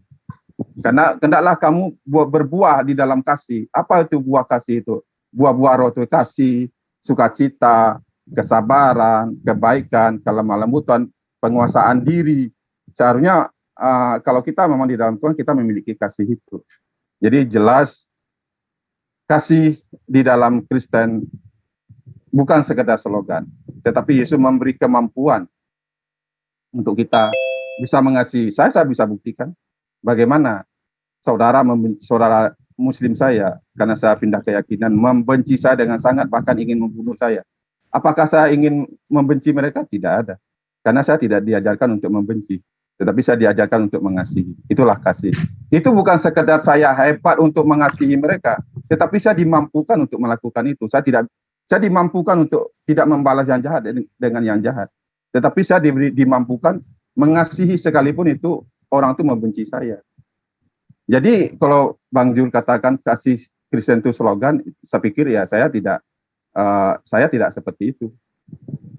Karena hendaklah kamu berbuah di dalam kasih. Apa itu buah kasih itu? Buah-buah Roh itu kasih, sukacita, kesabaran, kebaikan, kelemah lembutan, penguasaan diri. Seharusnya kalau kita memang di dalam Tuhan, kita memiliki kasih itu. Jadi jelas kasih di dalam Kristen bukan sekedar slogan, tetapi Yesus memberi kemampuan untuk kita bisa mengasihi. Saya bisa buktikan bagaimana saudara Muslim saya, karena saya pindah keyakinan, membenci saya dengan sangat, bahkan ingin membunuh saya. Apakah saya ingin membenci mereka? Tidak ada. Karena saya tidak diajarkan untuk membenci, tetapi saya diajarkan untuk mengasihi. Itulah kasih. Itu bukan sekedar saya hebat untuk mengasihi mereka, tetapi saya dimampukan untuk melakukan itu. Saya dimampukan untuk tidak membalas yang jahat dengan yang jahat. Tetapi saya dimampukan mengasihi sekalipun itu orang itu membenci saya. Jadi kalau Bang Jul katakan kasih Kristen itu slogan, saya pikir ya saya tidak seperti itu.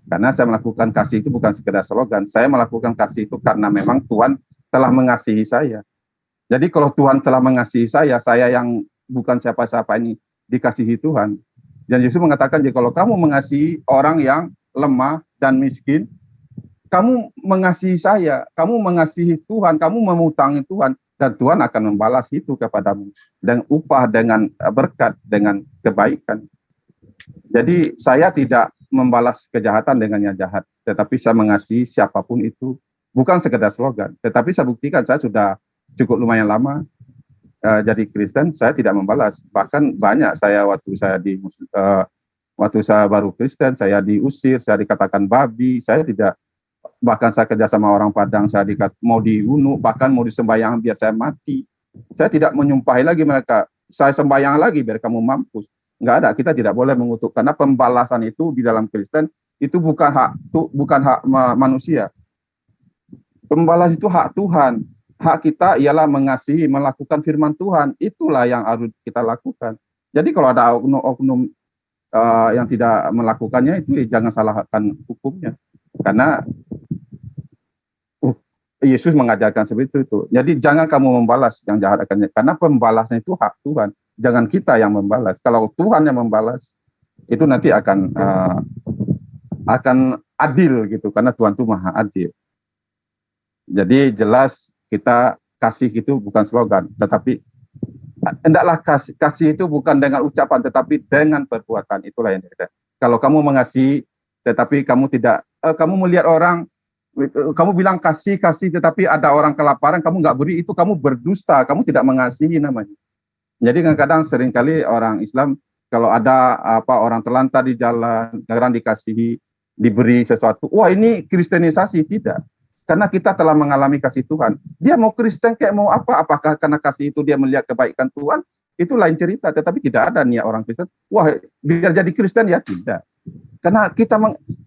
Karena saya melakukan kasih itu bukan sekedar slogan. Saya melakukan kasih itu karena memang Tuhan telah mengasihi saya. Jadi kalau Tuhan telah mengasihi saya yang bukan siapa-siapa ini dikasihi Tuhan. Dan Yesus mengatakan, jadi kalau kamu mengasihi orang yang lemah dan miskin, kamu mengasihi saya, kamu mengasihi Tuhan, kamu memutangi Tuhan, dan Tuhan akan membalas itu kepadamu dengan upah, dengan berkat, dengan kebaikan. Jadi saya tidak membalas kejahatan dengan yang jahat, tetapi saya mengasihi siapapun itu, bukan sekedar slogan, tetapi saya buktikan saya sudah cukup lumayan lama jadi Kristen, saya tidak membalas. Bahkan banyak saya waktu saya baru Kristen, saya diusir, saya dikatakan babi, bahkan saya kerja sama orang Padang, saya mau dibunuh, bahkan mau disembahyang biar saya mati. Saya tidak menyumpahi lagi mereka, saya sembahyang lagi biar kamu mampus. Enggak ada, kita tidak boleh mengutuk, karena pembalasan itu di dalam Kristen itu bukan hak manusia. Pembalas itu hak Tuhan. Hak kita ialah mengasihi, melakukan firman Tuhan. Itulah yang harus kita lakukan. Jadi kalau ada oknum yang tidak melakukannya, itu jangan salahkan hukumnya. Karena Yesus mengajarkan seperti itu. Jadi jangan kamu membalas yang jahat akan, karena pembalasan itu hak Tuhan. Jangan kita yang membalas. Kalau Tuhan yang membalas, itu nanti akan adil gitu, karena Tuhan itu maha adil. Jadi jelas kita kasih itu bukan slogan, tetapi hendaklah kasih itu bukan dengan ucapan, tetapi dengan perbuatan. Itulah yang kita. Kalau kamu mengasihi, tetapi kamu tidak, kamu melihat orang, kamu bilang kasih, tetapi ada orang kelaparan, kamu nggak beri, itu kamu berdusta, kamu tidak mengasihi namanya. Jadi kadang-kadang seringkali orang Islam, kalau ada orang terlantar di jalan, kadang dikasihi, diberi sesuatu, wah ini kristenisasi, tidak. Karena kita telah mengalami kasih Tuhan. Dia mau Kristen kayak mau apa, apakah karena kasih itu dia melihat kebaikan Tuhan, itu lain cerita. Tetapi tidak ada niat orang Kristen, wah biar jadi Kristen, ya tidak. Karena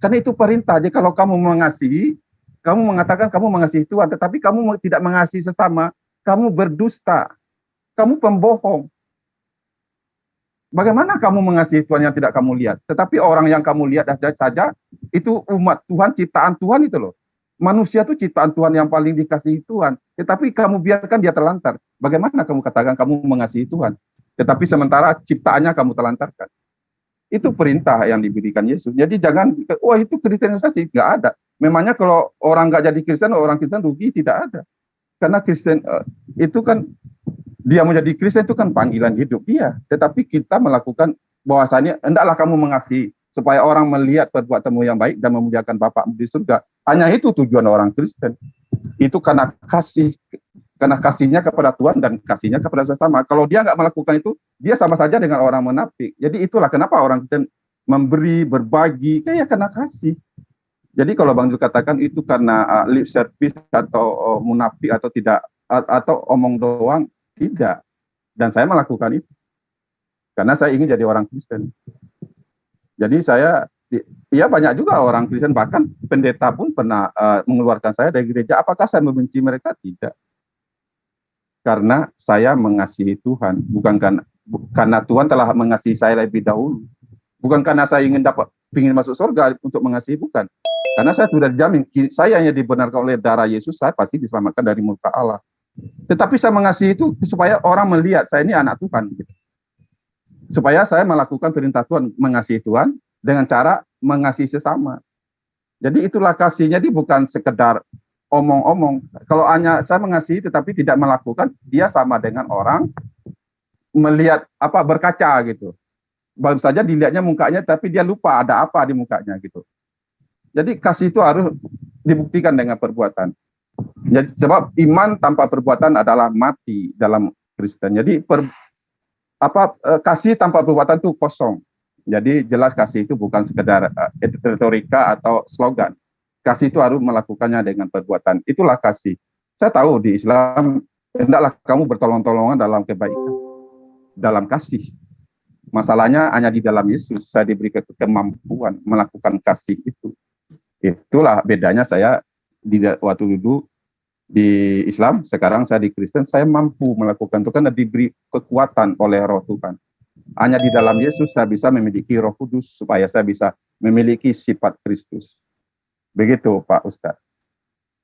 karena itu perintah. Jadi kalau kamu mengasihi, kamu mengatakan kamu mengasihi Tuhan, tetapi kamu tidak mengasihi sesama, kamu berdusta, kamu pembohong. Bagaimana kamu mengasihi Tuhan yang tidak kamu lihat? Tetapi orang yang kamu lihat saja, itu umat Tuhan, ciptaan Tuhan itu loh. Manusia itu ciptaan Tuhan yang paling dikasihi Tuhan. Tetapi kamu biarkan dia terlantar. Bagaimana kamu katakan kamu mengasihi Tuhan? Tetapi sementara ciptaannya kamu telantarkan. Itu perintah yang diberikan Yesus. Jadi jangan, wah itu kristenisasi, nggak ada. Memangnya kalau orang nggak jadi Kristen, orang Kristen rugi, tidak ada. Karena Kristen itu kan, dia menjadi Kristen itu kan panggilan hidup. Iya, tetapi kita melakukan bahwasanya, hendaklah kamu mengasihi, supaya orang melihat perbuatanmu yang baik dan memuliakan Bapa-mu di surga. Hanya itu tujuan orang Kristen. Itu karena kasihnya kepada Tuhan dan kasihnya kepada sesama. Kalau dia nggak melakukan itu, dia sama saja dengan orang munafik. Jadi itulah kenapa orang Kristen memberi, berbagi, kayak karena kasih. Jadi kalau Bang Jul katakan itu karena lip service atau munafik atau tidak, atau omong doang, tidak. Dan saya melakukan itu. Karena saya ingin jadi orang Kristen. Jadi ya banyak juga orang Kristen, bahkan pendeta pun pernah mengeluarkan saya dari gereja. Apakah saya membenci mereka? Tidak. Karena saya mengasihi Tuhan, bukan karena Tuhan telah mengasihi saya lebih dahulu. Bukan karena saya ingin masuk surga untuk mengasihi, bukan. Karena saya sudah dijamin, saya hanya dibenarkan oleh darah Yesus, saya pasti diselamatkan dari murka Allah. Tetapi saya mengasihi itu supaya orang melihat saya ini anak Tuhan. Gitu. Supaya saya melakukan perintah Tuhan, mengasihi Tuhan dengan cara mengasihi sesama. Jadi itulah kasihnya, dia bukan sekedar omong-omong. Kalau hanya saya mengasihi tetapi tidak melakukan, dia sama dengan orang melihat berkaca gitu. Baru saja dilihatnya mukanya, tapi dia lupa ada apa di mukanya gitu. Jadi kasih itu harus dibuktikan dengan perbuatan. Jadi, sebab iman tanpa perbuatan adalah mati dalam Kristen. Jadi kasih tanpa perbuatan itu kosong. Jadi jelas kasih itu bukan sekedar retorika atau slogan. Kasih itu harus melakukannya dengan perbuatan. Itulah kasih. Saya tahu di Islam, hendaklah kamu bertolong-tolongan dalam kebaikan, dalam kasih. Masalahnya hanya di dalam Yesus saya diberi kemampuan melakukan kasih itu. Itulah bedanya saya waktu dulu di Islam, sekarang saya di Kristen, saya mampu melakukan itu karena diberi kekuatan oleh Roh Tuhan. Hanya di dalam Yesus saya bisa memiliki Roh Kudus supaya saya bisa memiliki sifat Kristus. Begitu Pak Ustadz.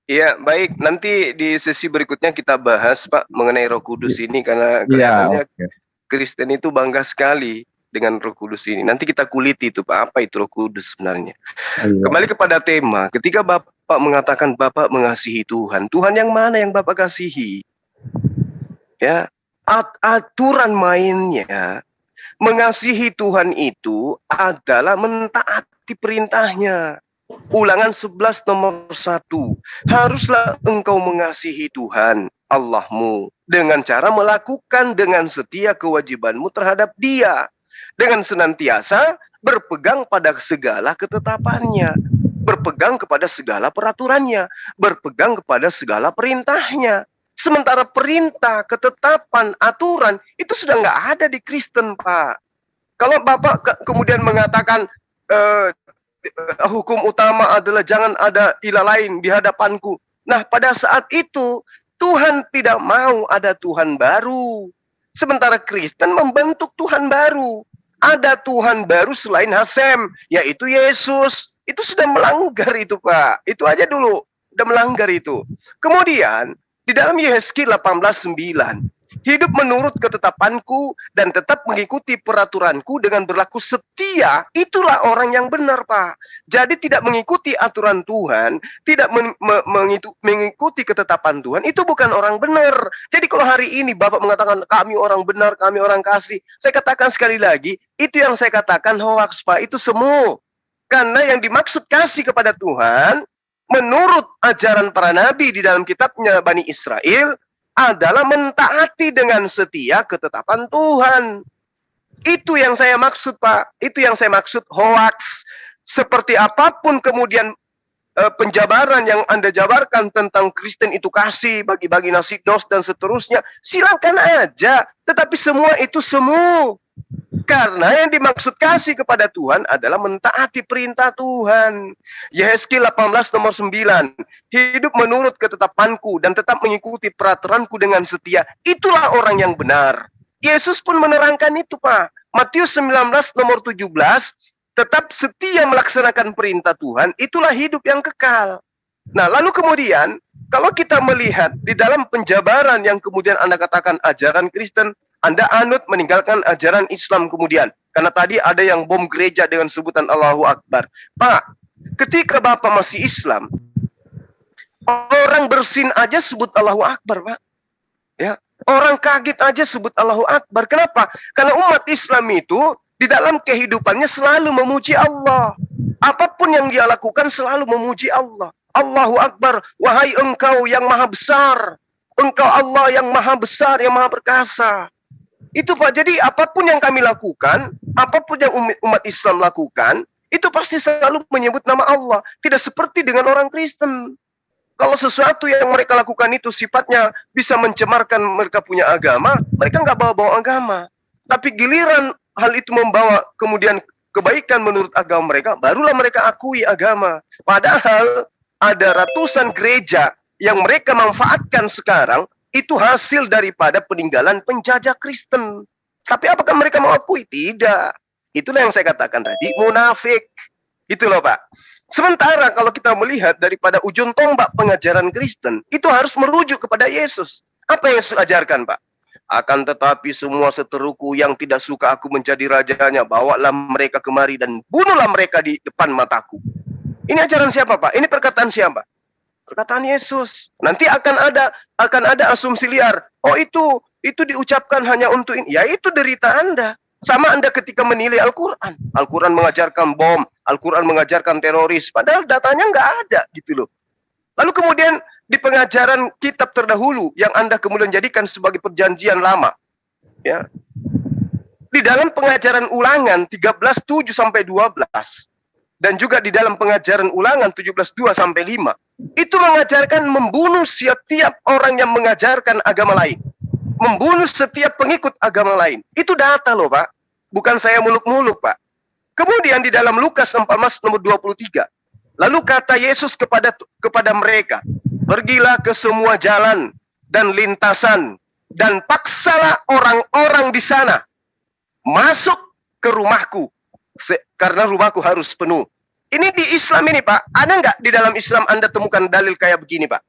Iya, baik. Nanti di sesi berikutnya kita bahas Pak mengenai Roh Kudus ini karena kelihatannya Kristen itu bangga sekali dengan Roh Kudus ini. Nanti kita kuliti itu Pak, apa itu Roh Kudus sebenarnya. Kembali kepada tema, ketika Bapak mengatakan Bapak mengasihi Tuhan, Tuhan yang mana yang Bapak kasihi? Ya, aturan mainnya mengasihi Tuhan itu adalah mentaati perintahnya. Ulangan 11 nomor 1. Haruslah engkau mengasihi Tuhan Allahmu dengan cara melakukan dengan setia kewajibanmu terhadap Dia, dengan senantiasa berpegang pada segala ketetapannya, berpegang kepada segala peraturannya, berpegang kepada segala perintahnya. Sementara perintah, ketetapan, aturan itu sudah nggak ada di Kristen, Pak. Kalau Bapak kemudian mengatakan hukum utama adalah jangan ada ilah lain di hadapanku. Nah, pada saat itu Tuhan tidak mau ada Tuhan baru. Sementara Kristen membentuk Tuhan baru. Ada Tuhan baru selain Hasem, yaitu Yesus. Itu sudah melanggar itu, Pak. Itu aja dulu, sudah melanggar itu. Kemudian, di dalam Yehezkiel 18:9, hidup menurut ketetapanku dan tetap mengikuti peraturanku dengan berlaku setia, itulah orang yang benar, Pak. Jadi tidak mengikuti aturan Tuhan, tidak mengikuti ketetapan Tuhan, itu bukan orang benar. Jadi kalau hari ini Bapak mengatakan kami orang benar, kami orang kasih, saya katakan sekali lagi, itu yang saya katakan hoax, Pak. Itu semu. Karena yang dimaksud kasih kepada Tuhan, menurut ajaran para nabi di dalam kitabnya Bani Israel, adalah mentaati dengan setia ketetapan Tuhan. Itu yang saya maksud, Pak. Itu yang saya maksud hoax. Seperti apapun kemudian penjabaran yang Anda jabarkan tentang Kristen itu kasih, bagi-bagi nasi dos dan seterusnya, silakan aja. Tetapi semua itu semu. Karena yang dimaksud kasih kepada Tuhan adalah mentaati perintah Tuhan. Yehezkiel 18 nomor 9. Hidup menurut ketetapanku dan tetap mengikuti peraturanku dengan setia. Itulah orang yang benar. Yesus pun menerangkan itu, Pak. Matius 19 nomor 17. Tetap setia melaksanakan perintah Tuhan. Itulah hidup yang kekal. Nah, lalu kemudian, kalau kita melihat di dalam penjabaran yang kemudian Anda katakan ajaran Kristen, Anda anut meninggalkan ajaran Islam kemudian. Karena tadi ada yang bom gereja dengan sebutan Allahu Akbar. Pak, ketika Bapak masih Islam, orang bersin aja sebut Allahu Akbar, Pak. Ya, orang kaget aja sebut Allahu Akbar. Kenapa? Karena umat Islam itu di dalam kehidupannya selalu memuji Allah. Apapun yang dia lakukan selalu memuji Allah. Allahu Akbar, wahai engkau yang maha besar. Engkau Allah yang maha besar, yang maha perkasa. Itu Pak, jadi apapun yang kami lakukan, apapun yang umat Islam lakukan, itu pasti selalu menyebut nama Allah. Tidak seperti dengan orang Kristen. Kalau sesuatu yang mereka lakukan itu sifatnya bisa mencemarkan mereka punya agama, mereka nggak bawa-bawa agama. Tapi giliran hal itu membawa kemudian kebaikan menurut agama mereka, barulah mereka akui agama. Padahal ada ratusan gereja yang mereka manfaatkan sekarang, itu hasil daripada peninggalan penjajah Kristen. Tapi apakah mereka mau akui? Tidak. Itulah yang saya katakan tadi, munafik. Itu loh, Pak. Sementara kalau kita melihat daripada ujung tombak pengajaran Kristen, itu harus merujuk kepada Yesus. Apa yang Yesus ajarkan, Pak? Akan tetapi semua seteruku yang tidak suka aku menjadi rajanya, bawalah mereka kemari dan bunuhlah mereka di depan mataku. Ini ajaran siapa, Pak? Ini perkataan siapa? Perkataan Yesus. Nanti akan ada asumsi liar. Oh, itu diucapkan hanya untuk ini. Ya, itu derita Anda. Sama Anda ketika menilai Al-Quran. Al-Quran mengajarkan bom, Al-Quran mengajarkan teroris, padahal datanya nggak ada gitu loh. Lalu kemudian di pengajaran kitab terdahulu yang Anda kemudian jadikan sebagai perjanjian lama, ya, di dalam pengajaran Ulangan 13:7 sampai 12 dan juga di dalam pengajaran Ulangan 17:2 sampai 5 itu mengajarkan membunuh setiap orang yang mengajarkan agama lain, membunuh setiap pengikut agama lain. Itu data loh Pak, bukan saya muluk-muluk Pak. Kemudian di dalam Lukas 14 nomor 23, lalu kata Yesus kepada mereka, pergilah ke semua jalan dan lintasan dan paksalah orang-orang di sana masuk ke rumahku, karena rumahku harus penuh. Ini di Islam ini Pak, ada nggak di dalam Islam Anda temukan dalil kayak begini Pak?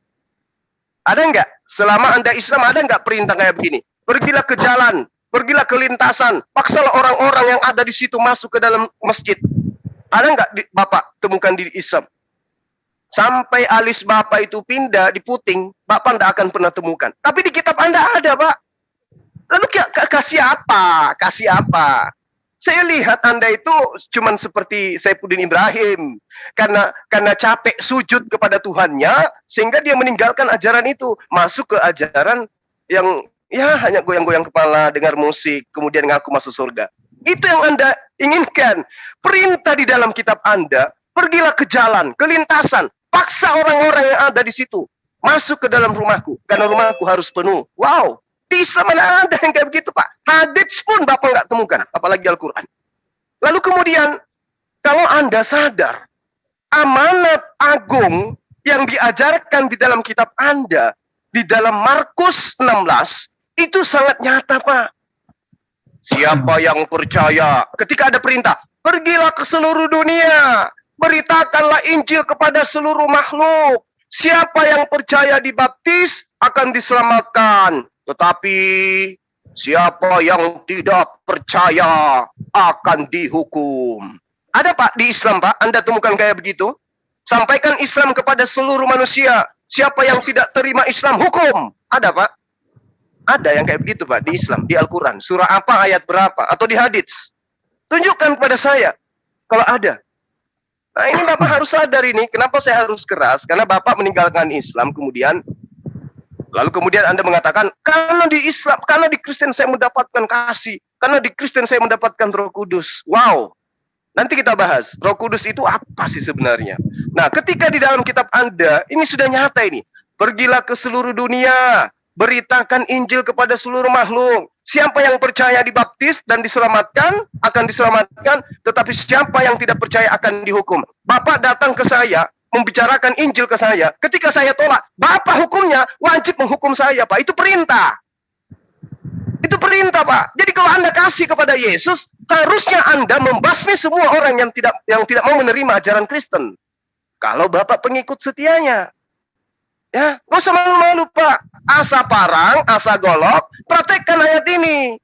Ada nggak? Selama Anda Islam ada nggak perintah kayak begini? Pergilah ke jalan, pergilah ke lintasan, paksalah orang-orang yang ada di situ masuk ke dalam masjid. Ada nggak Bapak temukan di Islam? Sampai alis Bapak itu pindah di puting, Bapak tidak akan pernah temukan. Tapi di kitab Anda ada Pak. Lalu kasih apa? Kasih apa? Saya lihat Anda itu cuman seperti Saifuddin Ibrahim. Karena capek sujud kepada Tuhannya, sehingga dia meninggalkan ajaran itu. Masuk ke ajaran yang ya hanya goyang-goyang kepala, dengar musik, kemudian ngaku masuk surga. Itu yang Anda inginkan. Perintah di dalam kitab Anda, pergilah ke jalan, ke lintasan, paksa orang-orang yang ada di situ masuk ke dalam rumahku, karena rumahku harus penuh. Wow, di Islam mana ada yang kayak begitu Pak? Hadits pun Bapak nggak temukan, apalagi Al-Quran. Lalu kemudian, kalau Anda sadar, amanat agung yang diajarkan di dalam kitab Anda, di dalam Markus 16, itu sangat nyata Pak. Siapa yang percaya, ketika ada perintah, pergilah ke seluruh dunia, beritakanlah Injil kepada seluruh makhluk. Siapa yang percaya dibaptis akan diselamatkan. Tetapi siapa yang tidak percaya akan dihukum. Ada Pak di Islam Pak, Anda temukan kayak begitu? Sampaikan Islam kepada seluruh manusia. Siapa yang tidak terima Islam, hukum. Ada Pak? Ada yang kayak begitu Pak di Islam, di Al-Quran. Surah apa, ayat berapa, atau di hadits. Tunjukkan kepada saya kalau ada. Nah ini Bapak harus sadar ini. Kenapa saya harus keras? Karena Bapak meninggalkan Islam kemudian, lalu kemudian Anda mengatakan, karena di Islam, karena di Kristen saya mendapatkan kasih, karena di Kristen saya mendapatkan Roh Kudus. Wow, nanti kita bahas Roh Kudus itu apa sih sebenarnya. Nah ketika di dalam kitab Anda, ini sudah nyata ini. Pergilah ke seluruh dunia, beritakan Injil kepada seluruh makhluk. Siapa yang percaya dibaptis dan diselamatkan, akan diselamatkan. Tetapi siapa yang tidak percaya akan dihukum. Bapak datang ke saya, membicarakan Injil ke saya. Ketika saya tolak, Bapak hukumnya wajib menghukum saya Pak. Itu perintah. Itu perintah Pak. Jadi kalau Anda kasih kepada Yesus, harusnya Anda membasmi semua orang yang tidak mau menerima ajaran Kristen. Kalau Bapak pengikut setianya. Ya, gak usah malu-malu Pak. Asa parang, asa golok, praktekkan ayat ini.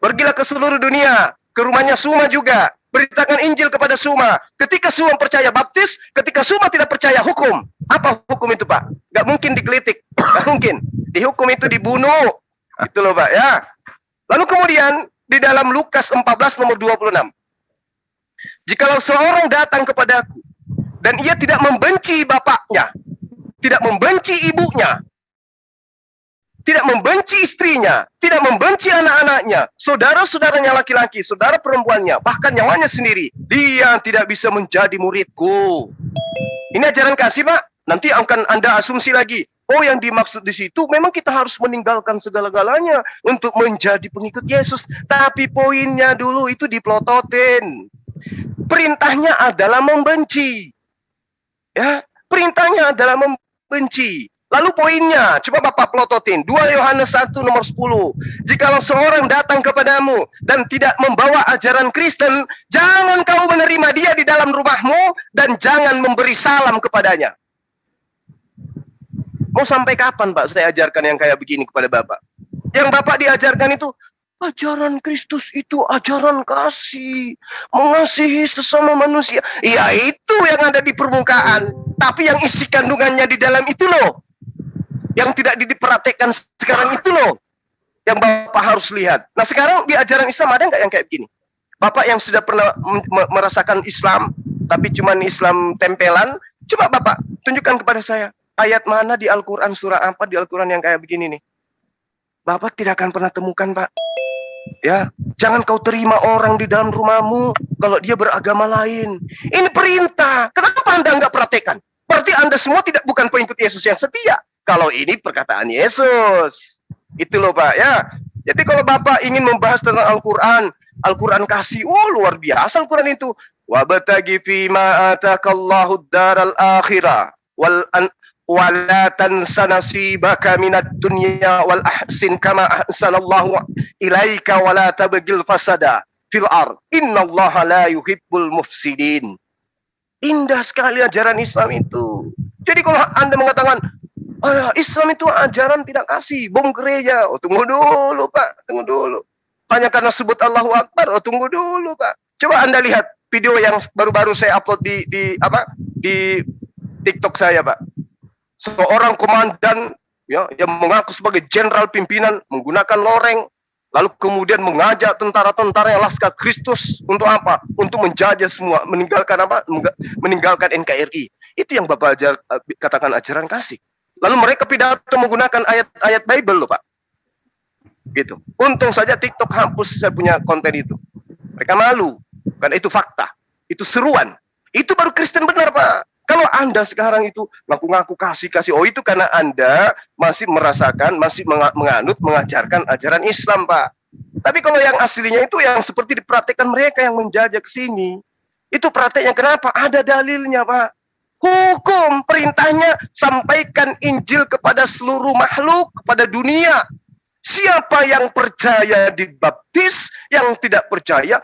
Pergilah ke seluruh dunia, ke rumahnya Suma juga. Beritakan Injil kepada Suma. Ketika Suma percaya baptis, ketika Suma tidak percaya hukum. Apa hukum itu Pak? Gak mungkin digelitik, gak mungkin. Dihukum itu dibunuh. Itu loh Pak ya. Lalu kemudian di dalam Lukas 14 nomor 26. Jikalau seorang datang kepadaku dan ia tidak membenci bapaknya, tidak membenci ibunya, tidak membenci istrinya, tidak membenci anak-anaknya, saudara-saudaranya laki-laki, saudara perempuannya, bahkan nyawanya sendiri, dia tidak bisa menjadi muridku. Ini ajaran kasih Pak. Nanti akan Anda asumsi lagi, oh yang dimaksud di situ memang kita harus meninggalkan segala-galanya untuk menjadi pengikut Yesus. Tapi poinnya dulu itu dipelototin. Perintahnya adalah membenci. Ya, perintahnya adalah membenci. Lalu poinnya, coba Bapak pelototin. 2 Yohanes 1 nomor 10. Jikalau seorang datang kepadamu dan tidak membawa ajaran Kristen, jangan kau menerima dia di dalam rumahmu dan jangan memberi salam kepadanya. Mau sampai kapan Pak saya ajarkan yang kayak begini kepada Bapak? Yang Bapak diajarkan itu, ajaran Kristus itu ajaran kasih, mengasihi sesama manusia. Ya itu yang ada di permukaan. Tapi yang isi kandungannya di dalam itu loh, yang tidak diperhatikan sekarang itu loh, yang Bapak harus lihat. Nah sekarang di ajaran Islam ada nggak yang kayak begini? Bapak yang sudah pernah merasakan Islam, tapi cuman Islam tempelan. Coba Bapak tunjukkan kepada saya ayat mana di Al-Quran, surah apa di Al-Quran yang kayak begini nih. Bapak tidak akan pernah temukan, Pak. Ya, jangan kau terima orang di dalam rumahmu kalau dia beragama lain. Ini perintah. Kenapa Anda nggak praktekkan? Berarti Anda semua bukan pengikut Yesus yang setia. Kalau ini perkataan Yesus. Itu loh Pak ya. Jadi kalau Bapak ingin membahas tentang Al-Quran, Al-Quran kasih, luar biasa Al-Quran itu. Wabtagi fima atakallahu daral akhirah wala tansa nasibaka minad dunya wal ahsin kama ahsanallahu ilaika wala tabghil fasada fil ard innallaha la yuhibbul mufsidin. Indah sekali ajaran Islam itu. Jadi kalau Anda mengatakan Islam itu ajaran tidak kasih, bom gereja, tunggu dulu Pak, tunggu dulu. Hanya karena sebut Allahu Akbar, tunggu dulu Pak. Coba Anda lihat video yang baru-baru saya upload di TikTok saya Pak. Seorang komandan ya, yang mengaku sebagai jenderal pimpinan menggunakan loreng, lalu kemudian mengajak tentara-tentara yang Laskar Kristus untuk apa? Untuk menjajah semua, meninggalkan apa? Meninggalkan NKRI. Itu yang Bapak katakan ajaran kasih. Lalu mereka pidato menggunakan ayat-ayat Bible loh Pak. Gitu. Untung saja TikTok hapus saya punya konten itu. Mereka malu, karena itu fakta, itu seruan. Itu baru Kristen benar Pak. Kalau Anda sekarang itu ngaku-ngaku kasih, itu karena Anda masih merasakan, masih menganut, mengajarkan ajaran Islam, Pak. Tapi kalau yang aslinya itu yang seperti dipraktekkan mereka yang menjajah ke sini. Itu prakteknya kenapa? Ada dalilnya, Pak. Hukum, perintahnya sampaikan Injil kepada seluruh makhluk, kepada dunia. Siapa yang percaya dibaptis, yang tidak percaya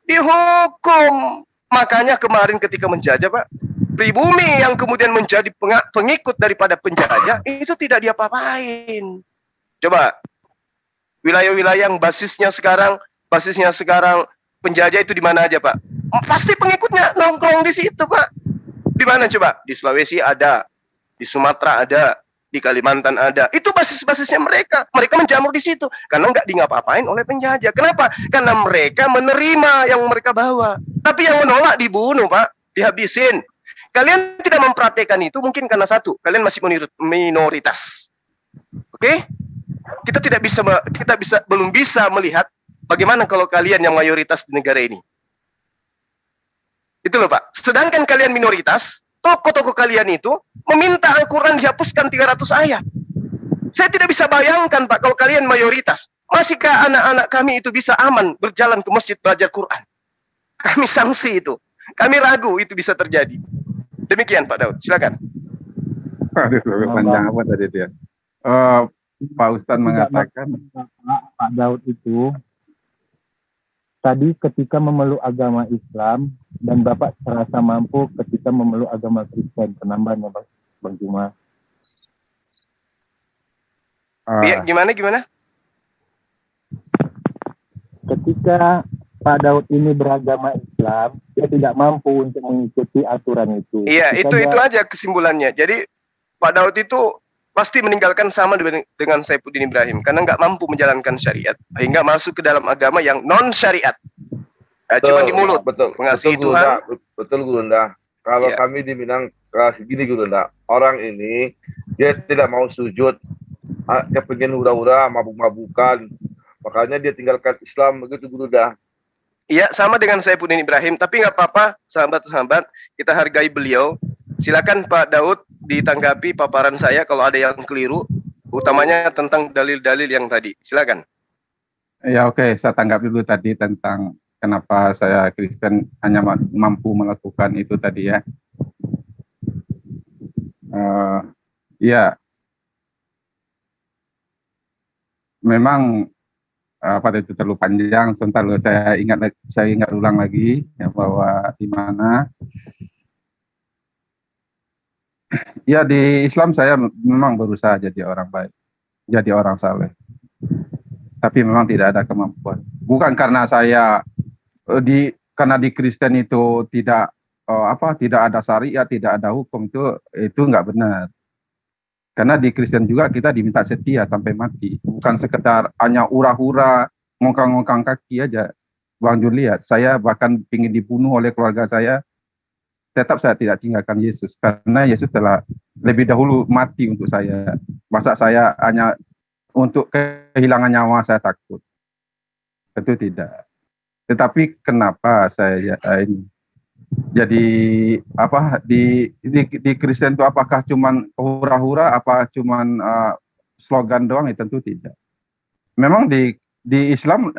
dihukum. Makanya kemarin ketika menjajah, Pak, pribumi yang kemudian menjadi pengikut daripada penjajah itu tidak diapa-apain. Coba wilayah-wilayah yang basisnya sekarang penjajah itu di mana aja Pak? Pasti pengikutnya nongkrong di situ Pak. Di mana coba? Di Sulawesi ada, di Sumatera ada, di Kalimantan ada. Itu basis-basisnya mereka. Mereka menjamur di situ karena nggak ngapa-ngapain oleh penjajah. Kenapa? Karena mereka menerima yang mereka bawa. Tapi yang menolak dibunuh Pak, dihabisin. Kalian tidak mempraktekkan itu mungkin karena satu, kalian masih minoritas. Oke? Kita belum bisa melihat bagaimana kalau kalian yang mayoritas di negara ini. Itu loh Pak. Sedangkan kalian minoritas, tokoh-tokoh kalian itu meminta Al-Quran dihapuskan 300 ayat. Saya tidak bisa bayangkan Pak kalau kalian mayoritas. Masihkah anak-anak kami itu bisa aman berjalan ke masjid belajar Quran? Kami sanksi itu. Kami ragu itu bisa terjadi. Demikian Pak Daud, silakan. Panjang apa tadi dia? Pak Ustadz mengatakan Pak Daud itu tadi ketika memeluk agama Islam dan Bapak terasa mampu ketika memeluk agama Kristen. Penambahannya Bang Juma. Iya, gimana? Ketika Pak Daud ini beragama Islam, dia tidak mampu untuk mengikuti aturan itu. Iya, itu aja kesimpulannya. Jadi Pak Daud itu pasti meninggalkan sama dengan Saifuddin Ibrahim karena nggak mampu menjalankan syariat, hingga masuk ke dalam agama yang non syariat. Cuma di mulut. Betul, mengasihi betul, Tuhan. Betul Gurunda. Kalau kami di Minang gini Gurunda, orang ini dia tidak mau sujud, dia pengen hura-hura, mabuk-mabukan, makanya dia tinggalkan Islam begitu Gurunda. Iya, sama dengan Saifuddin Ibrahim, tapi nggak apa-apa, sahabat-sahabat, kita hargai beliau. Silakan Pak Daud ditanggapi paparan saya kalau ada yang keliru, utamanya tentang dalil-dalil yang tadi. Silakan. Ya oke, saya tanggapi dulu tadi tentang kenapa saya Kristen hanya mampu melakukan itu tadi ya. Ya, memang pada itu terlalu panjang. Sebentar loh, saya ingat ulang lagi ya, bahwa di mana ya di Islam saya memang berusaha jadi orang baik, jadi orang saleh, tapi memang tidak ada kemampuan. Bukan karena saya karena di Kristen itu tidak ada syariat, tidak ada hukum, itu nggak benar. Karena di Kristen juga kita diminta setia sampai mati, bukan sekedar hanya hura-hura, ngongkang-ngongkang kaki aja. Bang Jun lihat, saya bahkan ingin dibunuh oleh keluarga saya tetap saya tidak tinggalkan Yesus, karena Yesus telah lebih dahulu mati untuk saya. Masa saya hanya untuk kehilangan nyawa saya takut? Tentu tidak. Tetapi kenapa saya ini jadi apa di Kristen itu, apakah cuman hura-hura, apa cuman slogan doang? Tentu tidak. Memang di Islam,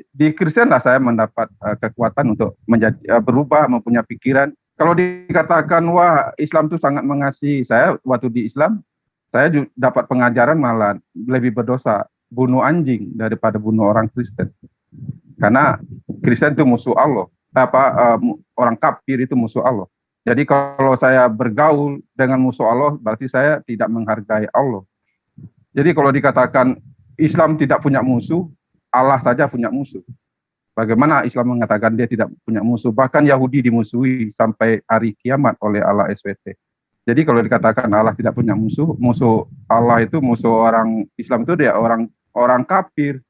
di Kristen lah saya mendapat kekuatan untuk menjadi berubah, mempunyai pikiran. Kalau dikatakan wah Islam itu sangat mengasihi, saya waktu di Islam saya dapat pengajaran malah lebih berdosa bunuh anjing daripada bunuh orang Kristen. Karena Kristen itu musuh Allah, orang kafir itu musuh Allah. Jadi kalau saya bergaul dengan musuh Allah, berarti saya tidak menghargai Allah. Jadi kalau dikatakan Islam tidak punya musuh, Allah saja punya musuh. Bagaimana Islam mengatakan dia tidak punya musuh? Bahkan Yahudi dimusuhi sampai hari kiamat oleh Allah SWT. Jadi kalau dikatakan Allah tidak punya musuh, musuh Allah itu musuh orang Islam itu dia orang kafir.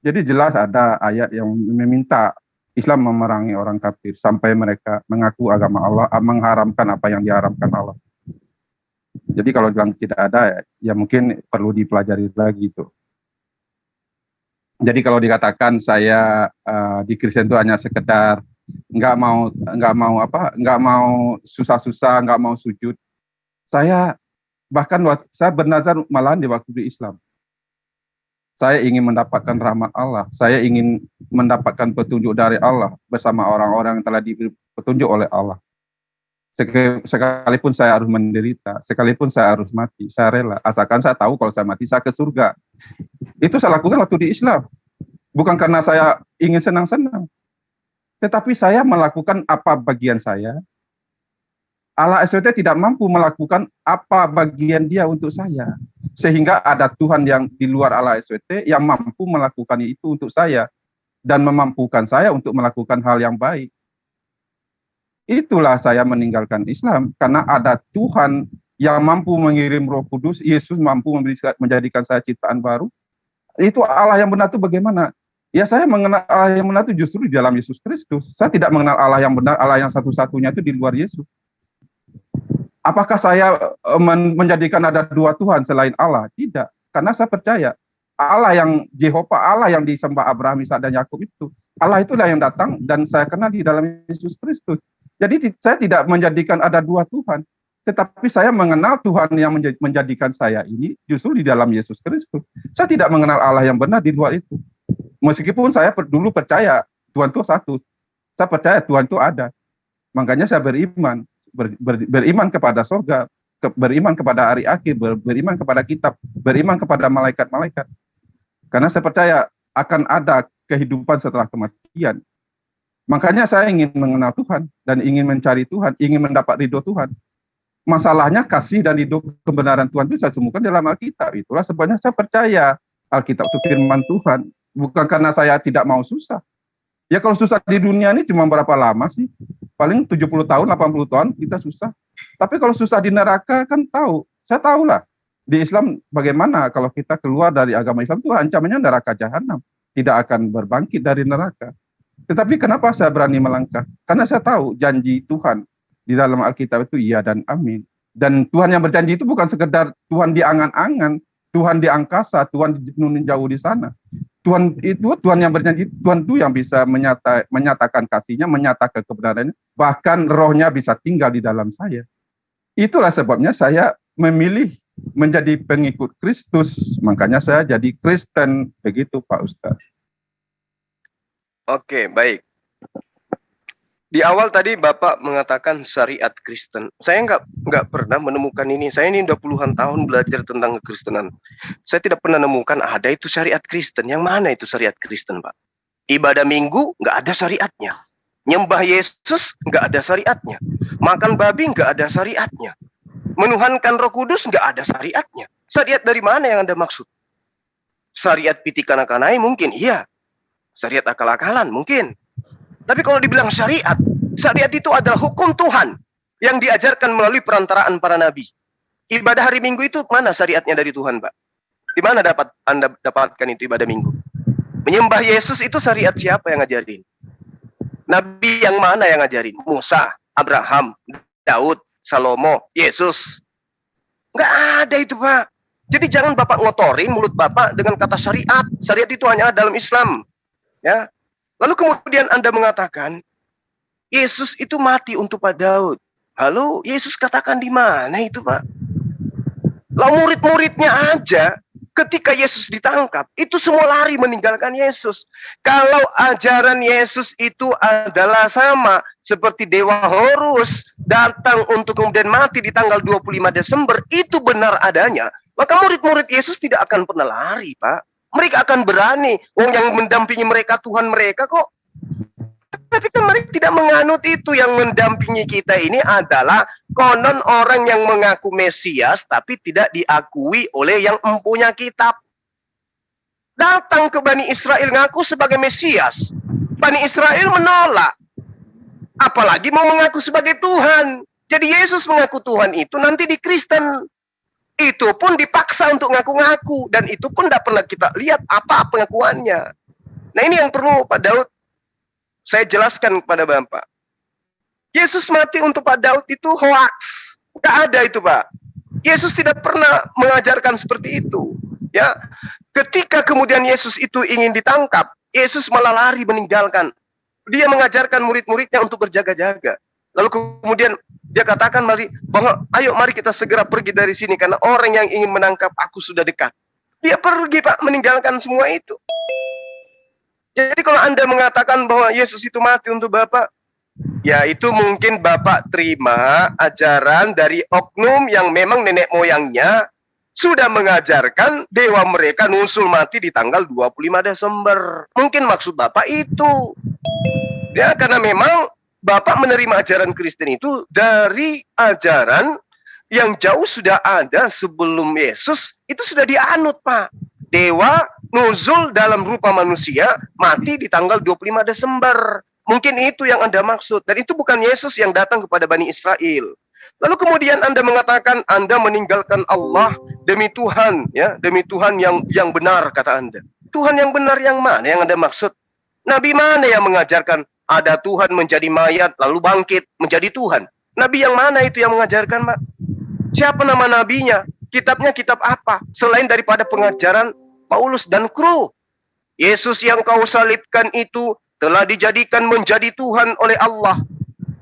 Jadi jelas ada ayat yang meminta Islam memerangi orang kafir sampai mereka mengaku agama Allah, mengharamkan apa yang diharamkan Allah. Jadi kalau bilang tidak ada, ya mungkin perlu dipelajari lagi itu. Jadi kalau dikatakan saya di Kristen itu hanya sekedar nggak mau susah-susah, nggak mau sujud. Saya bahkan saya bernazar malahan di waktu di Islam. Saya ingin mendapatkan rahmat Allah. Saya ingin mendapatkan petunjuk dari Allah bersama orang-orang yang telah diberi petunjuk oleh Allah. Sekalipun saya harus menderita, sekalipun saya harus mati, saya rela. Asalkan saya tahu kalau saya mati, saya ke surga. Itu saya lakukan waktu di Islam. Bukan karena saya ingin senang-senang. Tetapi saya melakukan apa bagian saya. Allah SWT tidak mampu melakukan apa bagian dia untuk saya. Sehingga ada Tuhan yang di luar Allah SWT yang mampu melakukan itu untuk saya. Dan memampukan saya untuk melakukan hal yang baik. Itulah saya meninggalkan Islam, karena ada Tuhan yang mampu mengirim Roh Kudus, Yesus mampu menjadikan saya ciptaan baru. Itu Allah yang benar itu bagaimana? Ya saya mengenal Allah yang benar itu justru di dalam Yesus Kristus. Saya tidak mengenal Allah yang benar, Allah yang satu-satunya itu di luar Yesus. Apakah saya menjadikan ada dua Tuhan selain Allah? Tidak, karena saya percaya Allah yang Jehovah, Allah yang disembah Abraham, Ishak dan Yakub itu, Allah itulah yang datang dan saya kenal di dalam Yesus Kristus. Jadi saya tidak menjadikan ada dua Tuhan, tetapi saya mengenal Tuhan yang menjadikan saya ini justru di dalam Yesus Kristus. Saya tidak mengenal Allah yang benar di luar itu. Meskipun saya dulu percaya Tuhan itu satu, saya percaya Tuhan itu ada. Makanya saya beriman, beriman kepada surga, beriman kepada hari akhir, beriman kepada kitab, beriman kepada malaikat-malaikat. Karena saya percaya akan ada kehidupan setelah kematian. Makanya saya ingin mengenal Tuhan dan ingin mencari Tuhan, ingin mendapat ridho Tuhan. Masalahnya kasih dan ridho kebenaran Tuhan itu saya temukan dalam Alkitab. Itulah sebabnya saya percaya Alkitab itu firman Tuhan. Bukan karena saya tidak mau susah. Ya kalau susah di dunia ini cuma berapa lama sih? Paling 70 tahun, 80 tahun kita susah. Tapi kalau susah di neraka kan tahu. Saya tahulah di Islam bagaimana kalau kita keluar dari agama Islam itu ancamannya neraka jahanam. Tidak akan berbangkit dari neraka. Tetapi kenapa saya berani melangkah? Karena saya tahu janji Tuhan di dalam Alkitab itu iya dan amin. Dan Tuhan yang berjanji itu bukan sekedar Tuhan di angan-angan, Tuhan di angkasa, Tuhan di jauh di sana. Tuhan yang berjanji, Tuhan itu yang bisa menyatakan kasihnya, menyatakan kebenarannya, bahkan rohnya bisa tinggal di dalam saya. Itulah sebabnya saya memilih menjadi pengikut Kristus. Makanya saya jadi Kristen, begitu Pak Ustadz. Oke, baik. Di awal tadi Bapak mengatakan syariat Kristen. Saya nggak pernah menemukan ini. Saya ini udah puluhan tahun belajar tentang kekristenan. Saya tidak pernah menemukan ada itu syariat Kristen. Yang mana itu syariat Kristen, Pak? Ibadah Minggu nggak ada syariatnya. Nyembah Yesus nggak ada syariatnya. Makan babi nggak ada syariatnya. Menuhankan Roh Kudus nggak ada syariatnya. Syariat dari mana yang Anda maksud? Syariat pitikanak-kanai mungkin, iya. Syariat akal-akalan mungkin. Tapi kalau dibilang syariat, syariat itu adalah hukum Tuhan yang diajarkan melalui perantaraan para nabi. Ibadah hari Minggu itu mana syariatnya dari Tuhan, Pak? Di mana Anda dapatkan itu ibadah Minggu? Menyembah Yesus itu syariat siapa yang ngajarin? Nabi yang mana yang ngajarin? Musa. Abraham, Daud, Salomo, Yesus. Nggak ada itu, Pak. Jadi jangan Bapak ngotorin mulut Bapak dengan kata syariat. Syariat itu hanya dalam Islam. Ya. Lalu kemudian Anda mengatakan, Yesus itu mati untuk Pak Daud. Halo, Yesus katakan di mana itu, Pak? Lalu murid-muridnya aja, ketika Yesus ditangkap, itu semua lari meninggalkan Yesus. Kalau ajaran Yesus itu adalah sama seperti Dewa Horus datang untuk kemudian mati di tanggal 25 Desember, itu benar adanya, maka murid-murid Yesus tidak akan pernah lari, Pak. Mereka akan berani. Yang mendampingi mereka Tuhan mereka kok. Tapi kan mereka tidak menganut itu. Yang mendampingi kita ini adalah konon orang yang mengaku Mesias tapi tidak diakui oleh yang mempunyai kitab. Datang ke Bani Israel ngaku sebagai Mesias. Bani Israel menolak. Apalagi mau mengaku sebagai Tuhan. Jadi Yesus mengaku Tuhan itu nanti di Kristen. Itu pun dipaksa untuk ngaku-ngaku. Dan itu pun tidak pernah kita lihat apa pengakuannya. Nah ini yang perlu Pak Daud saya jelaskan kepada Bapak. Yesus mati untuk Pak Daud itu hoax. Tidak ada itu, Pak. Yesus tidak pernah mengajarkan seperti itu. Ya, ketika kemudian Yesus itu ingin ditangkap, Yesus malah lari meninggalkan. Dia mengajarkan murid-muridnya untuk berjaga-jaga. Lalu kemudian dia katakan ayo mari kita segera pergi dari sini karena orang yang ingin menangkap aku sudah dekat. Dia pergi, Pak, meninggalkan semua itu. Jadi kalau Anda mengatakan bahwa Yesus itu mati untuk Bapak, ya itu mungkin Bapak terima ajaran dari oknum yang memang nenek moyangnya sudah mengajarkan dewa mereka nusul mati di tanggal 25 Desember. Mungkin maksud Bapak itu. Ya, karena memang Bapak menerima ajaran Kristen itu dari ajaran yang jauh sudah ada sebelum Yesus, itu sudah dianut, Pak. Dewa nuzul dalam rupa manusia, mati di tanggal 25 Desember. Mungkin itu yang Anda maksud. Dan itu bukan Yesus yang datang kepada Bani Israel. Lalu kemudian Anda mengatakan Anda meninggalkan Allah demi Tuhan, ya, demi Tuhan yang benar, kata Anda. Tuhan yang benar yang mana yang Anda maksud? Nabi mana yang mengajarkan ada Tuhan menjadi mayat lalu bangkit menjadi Tuhan? Nabi yang mana itu yang mengajarkan, Pak? Siapa nama nabinya? Kitabnya kitab apa? Selain daripada pengajaran Paulus dan kru. Yesus yang kau salibkan itu telah dijadikan menjadi Tuhan oleh Allah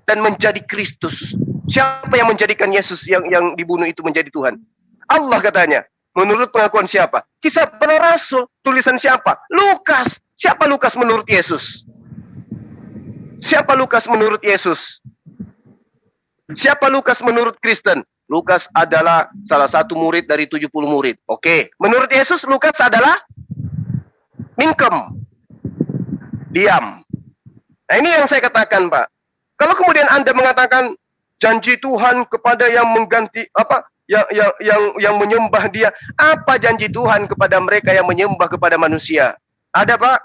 dan menjadi Kristus. Siapa yang menjadikan Yesus yang dibunuh itu menjadi Tuhan? Allah katanya. Menurut pengakuan siapa? Kisah para Rasul. Tulisan siapa? Lukas. Siapa Lukas menurut Yesus? Siapa Lukas menurut Yesus? Siapa Lukas menurut Kristen? Lukas adalah salah satu murid dari 70 murid. Oke. Menurut Yesus, Lukas adalah mingkem. Diam. Nah ini yang saya katakan, Pak. Kalau kemudian Anda mengatakan janji Tuhan kepada yang mengganti yang menyembah Dia, apa janji Tuhan kepada mereka yang menyembah kepada manusia? Ada, Pak?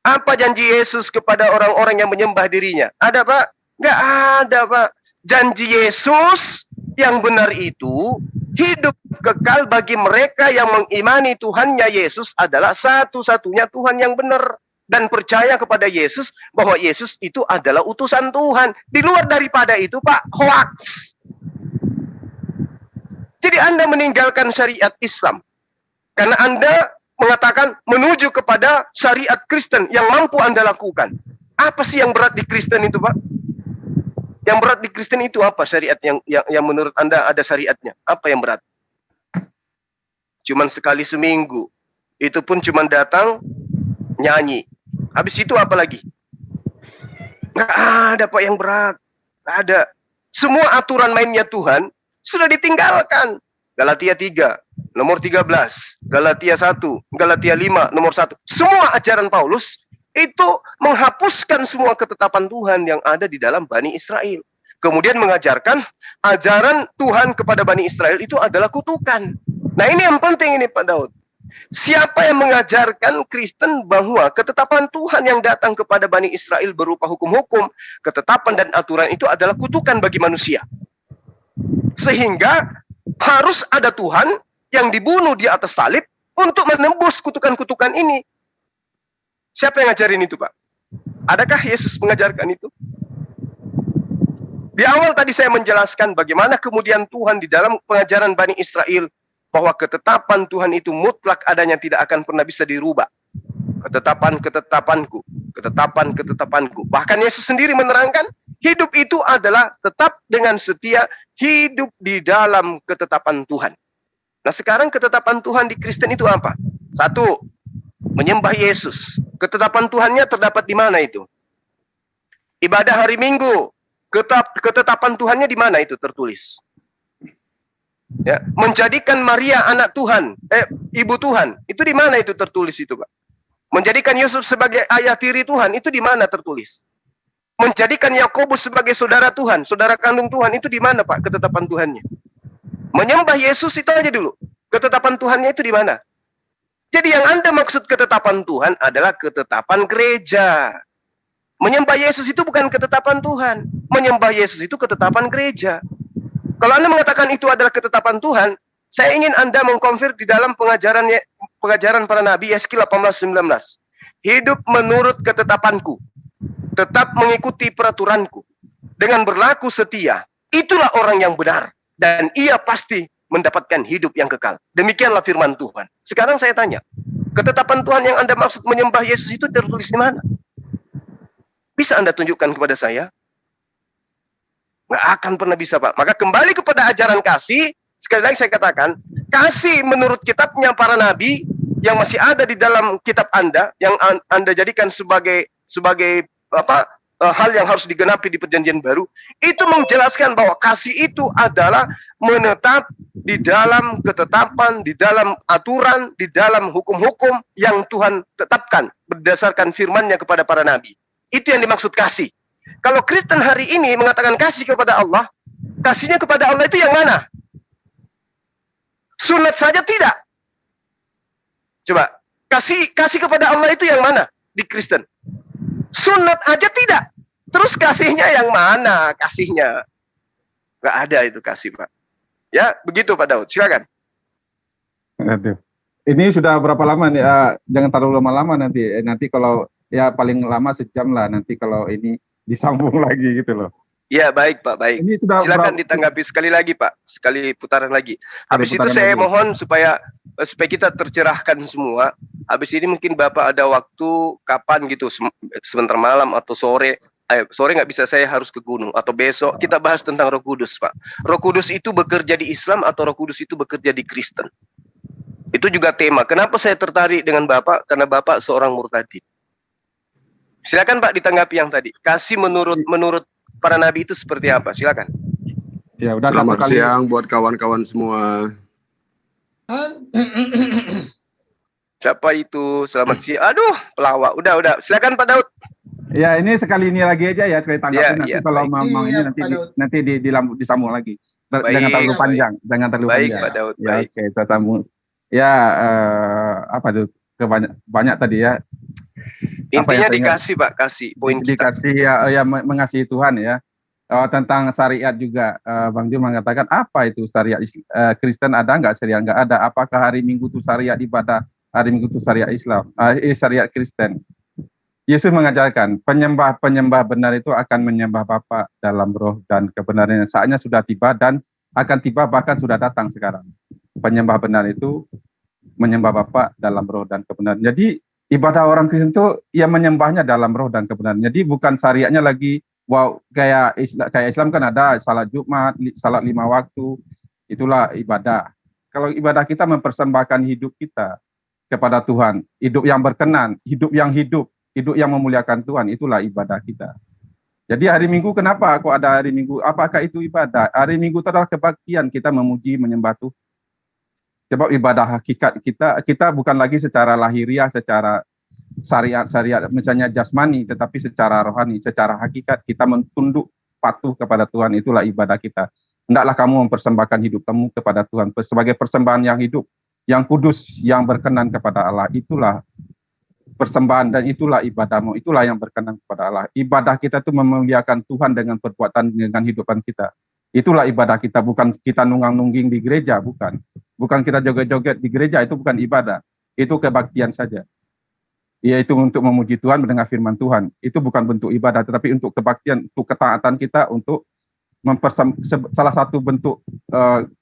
Apa janji Yesus kepada orang-orang yang menyembah dirinya? Ada, Pak? Nggak ada, Pak. Janji Yesus yang benar itu hidup kekal bagi mereka yang mengimani Tuhannya Yesus adalah satu-satunya Tuhan yang benar dan percaya kepada Yesus bahwa Yesus itu adalah utusan Tuhan. Di luar daripada itu, Pak, hoax. Jadi Anda meninggalkan syariat Islam karena Anda mengatakan menuju kepada syariat Kristen yang mampu Anda lakukan. Apa sih yang berat di Kristen itu, Pak? Yang berat di Kristen itu apa syariat yang menurut Anda ada syariatnya? Apa yang berat? Cuman sekali seminggu. Itu pun cuman datang, nyanyi. Habis itu apa lagi? Nggak ada, Pak, yang berat. Nggak ada. Semua aturan mainnya Tuhan sudah ditinggalkan. Galatia 3, nomor 13. Galatia 1, Galatia 5, nomor 1. Semua ajaran Paulus itu menghapuskan semua ketetapan Tuhan yang ada di dalam Bani Israel. Kemudian mengajarkan ajaran Tuhan kepada Bani Israel itu adalah kutukan. Nah ini yang penting ini, Pak Daud. Siapa yang mengajarkan Kristen bahwa ketetapan Tuhan yang datang kepada Bani Israel berupa hukum-hukum, ketetapan dan aturan itu adalah kutukan bagi manusia. Sehingga harus ada Tuhan yang dibunuh di atas salib untuk menembus kutukan-kutukan ini. Siapa yang ngajarin itu, Pak? Adakah Yesus mengajarkan itu? Di awal tadi saya menjelaskan bagaimana kemudian Tuhan di dalam pengajaran Bani Israel bahwa ketetapan Tuhan itu mutlak adanya, tidak akan pernah bisa dirubah. Ketetapan-ketetapanku, ketetapan-ketetapanku. Bahkan Yesus sendiri menerangkan, hidup itu adalah tetap dengan setia, hidup di dalam ketetapan Tuhan. Nah, sekarang ketetapan Tuhan di Kristen itu apa? Satu, menyembah Yesus. Ketetapan Tuhannya terdapat di mana itu? Ibadah hari Minggu. Ketetapan Tuhannya di mana itu tertulis? Ya, menjadikan Maria anak Tuhan, ibu Tuhan, itu di mana itu tertulis itu, Pak? Menjadikan Yusuf sebagai ayah tiri Tuhan, itu di mana tertulis? Menjadikan Yakobus sebagai saudara Tuhan, saudara kandung Tuhan, itu di mana, Pak, ketetapan Tuhannya? Menyembah Yesus itu aja dulu. Ketetapan Tuhannya itu di mana? Jadi yang Anda maksud ketetapan Tuhan adalah ketetapan gereja. Menyembah Yesus itu bukan ketetapan Tuhan. Menyembah Yesus itu ketetapan gereja. Kalau Anda mengatakan itu adalah ketetapan Tuhan, saya ingin Anda mengkonfir di dalam pengajaran para nabi, Yeskiel 18:19. Hidup menurut ketetapanku, tetap mengikuti peraturanku, dengan berlaku setia, itulah orang yang benar, dan ia pasti mendapatkan hidup yang kekal. Demikianlah firman Tuhan. Sekarang saya tanya, ketetapan Tuhan yang Anda maksud menyembah Yesus itu tertulis di mana? Bisa Anda tunjukkan kepada saya? Nggak akan pernah bisa, Pak. Maka kembali kepada ajaran kasih, sekali lagi saya katakan, kasih menurut kitabnya para nabi, yang masih ada di dalam kitab Anda, yang Anda jadikan sebagai hal yang harus digenapi di perjanjian baru, itu menjelaskan bahwa kasih itu adalah menetap di dalam ketetapan, di dalam aturan, di dalam hukum-hukum yang Tuhan tetapkan berdasarkan firman-Nya kepada para nabi. Itu yang dimaksud kasih. Kalau Kristen hari ini mengatakan kasih kepada Allah, kasihnya kepada Allah itu yang mana? Sunat saja tidak. Coba, kasih kepada Allah itu yang mana di Kristen? Sunat aja tidak. Terus kasihnya yang mana? Kasihnya nggak ada itu kasih, Pak. Ya, begitu Pak Daud. Silakan. Aduh. Ini sudah berapa lama nih? Jangan terlalu lama-lama nanti. Nanti kalau ya paling lama sejam lah. Nanti kalau ini disambung lagi gitu loh. Ya, baik Pak, baik. Ini sudah silakan ditanggapi sekali lagi Pak. Sekali putaran lagi. Habis itu saya mohon supaya kita tercerahkan semua. Habis ini mungkin Bapak ada waktu kapan gitu, sebentar malam atau sore. Sore nggak bisa, saya harus ke gunung. Atau besok kita bahas tentang Roh Kudus, Pak. Roh Kudus itu bekerja di Islam atau Roh Kudus itu bekerja di Kristen? Itu juga tema. Kenapa saya tertarik dengan Bapak? Karena Bapak seorang murtadin. Silakan Pak ditanggapi yang tadi. Kasih menurut para nabi itu seperti apa? Silakan. Ya, udah selamat siang buat kawan-kawan semua. Siapa itu? Selamat siang. Aduh, pelawak. Udah. Silakan Pak Daud. Ya, ini sekali ini lagi aja ya, sekali tanggapi nanti kalau mau ini nanti disambung lagi. Jangan terlalu panjang, jangan terlalu panjang. Baik Pak Daud. Ya, oke, kita sambung. Ya, apa tuh? Banyak tadi ya. Intinya dikasih Pak, kasih poin kita. Dikasih ya mengasihi Tuhan ya. Tentang syariat juga, Bang Jo mengatakan apa itu syariat Kristen, ada nggak syariat? Nggak ada. Apakah hari Minggu itu syariat ibadah? Hari Minggu itu syariat Islam, syariat Kristen. Yesus mengajarkan penyembah benar itu akan menyembah Bapa dalam roh dan kebenaran. Saatnya sudah tiba dan akan tiba, bahkan sudah datang sekarang. Penyembah benar itu menyembah Bapa dalam roh dan kebenaran. Jadi ibadah orang Kristen itu ia menyembahnya dalam roh dan kebenaran. Jadi bukan syariatnya lagi kayak Islam kan ada salat Jumat, salat 5 waktu, itulah ibadah. Kalau ibadah kita mempersembahkan hidup kita kepada Tuhan, hidup yang berkenan, hidup yang memuliakan Tuhan, itulah ibadah kita. Jadi hari Minggu kenapa kok ada hari Minggu? Apakah itu ibadah? Hari Minggu itu adalah kebaktian kita memuji, menyembah Tuhan. Sebab ibadah hakikat kita bukan lagi secara lahiriah, secara syariat misalnya jasmani, tetapi secara rohani, secara hakikat kita mentunduk patuh kepada Tuhan, itulah ibadah kita. Hendaklah kamu mempersembahkan hidup kamu kepada Tuhan sebagai persembahan yang hidup, yang kudus, yang berkenan kepada Allah. Itulah persembahan dan itulah ibadahmu, itulah yang berkenan kepada Allah. Ibadah kita itu memuliakan Tuhan dengan perbuatan, dengan hidupan kita. Itulah ibadah kita, bukan kita nunggang-nungging di gereja, bukan. Bukan kita joget-joget di gereja, itu bukan ibadah. Itu kebaktian saja. Yaitu untuk memuji Tuhan, mendengar firman Tuhan. Itu bukan bentuk ibadah, tetapi untuk kebaktian, untuk ketaatan kita, untuk salah satu bentuk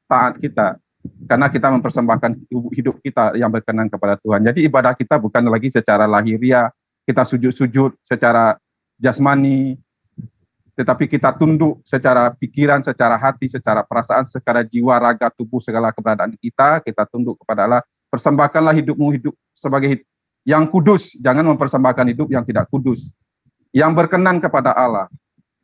taat kita, karena kita mempersembahkan hidup kita yang berkenan kepada Tuhan. Jadi ibadah kita bukan lagi secara lahiriah, kita sujud-sujud secara jasmani, tetapi kita tunduk secara pikiran, secara hati, secara perasaan, secara jiwa, raga, tubuh, segala keberadaan kita tunduk kepada Allah. Persembahkanlah hidupmu hidup sebagai yang kudus, jangan mempersembahkan hidup yang tidak kudus, yang berkenan kepada Allah.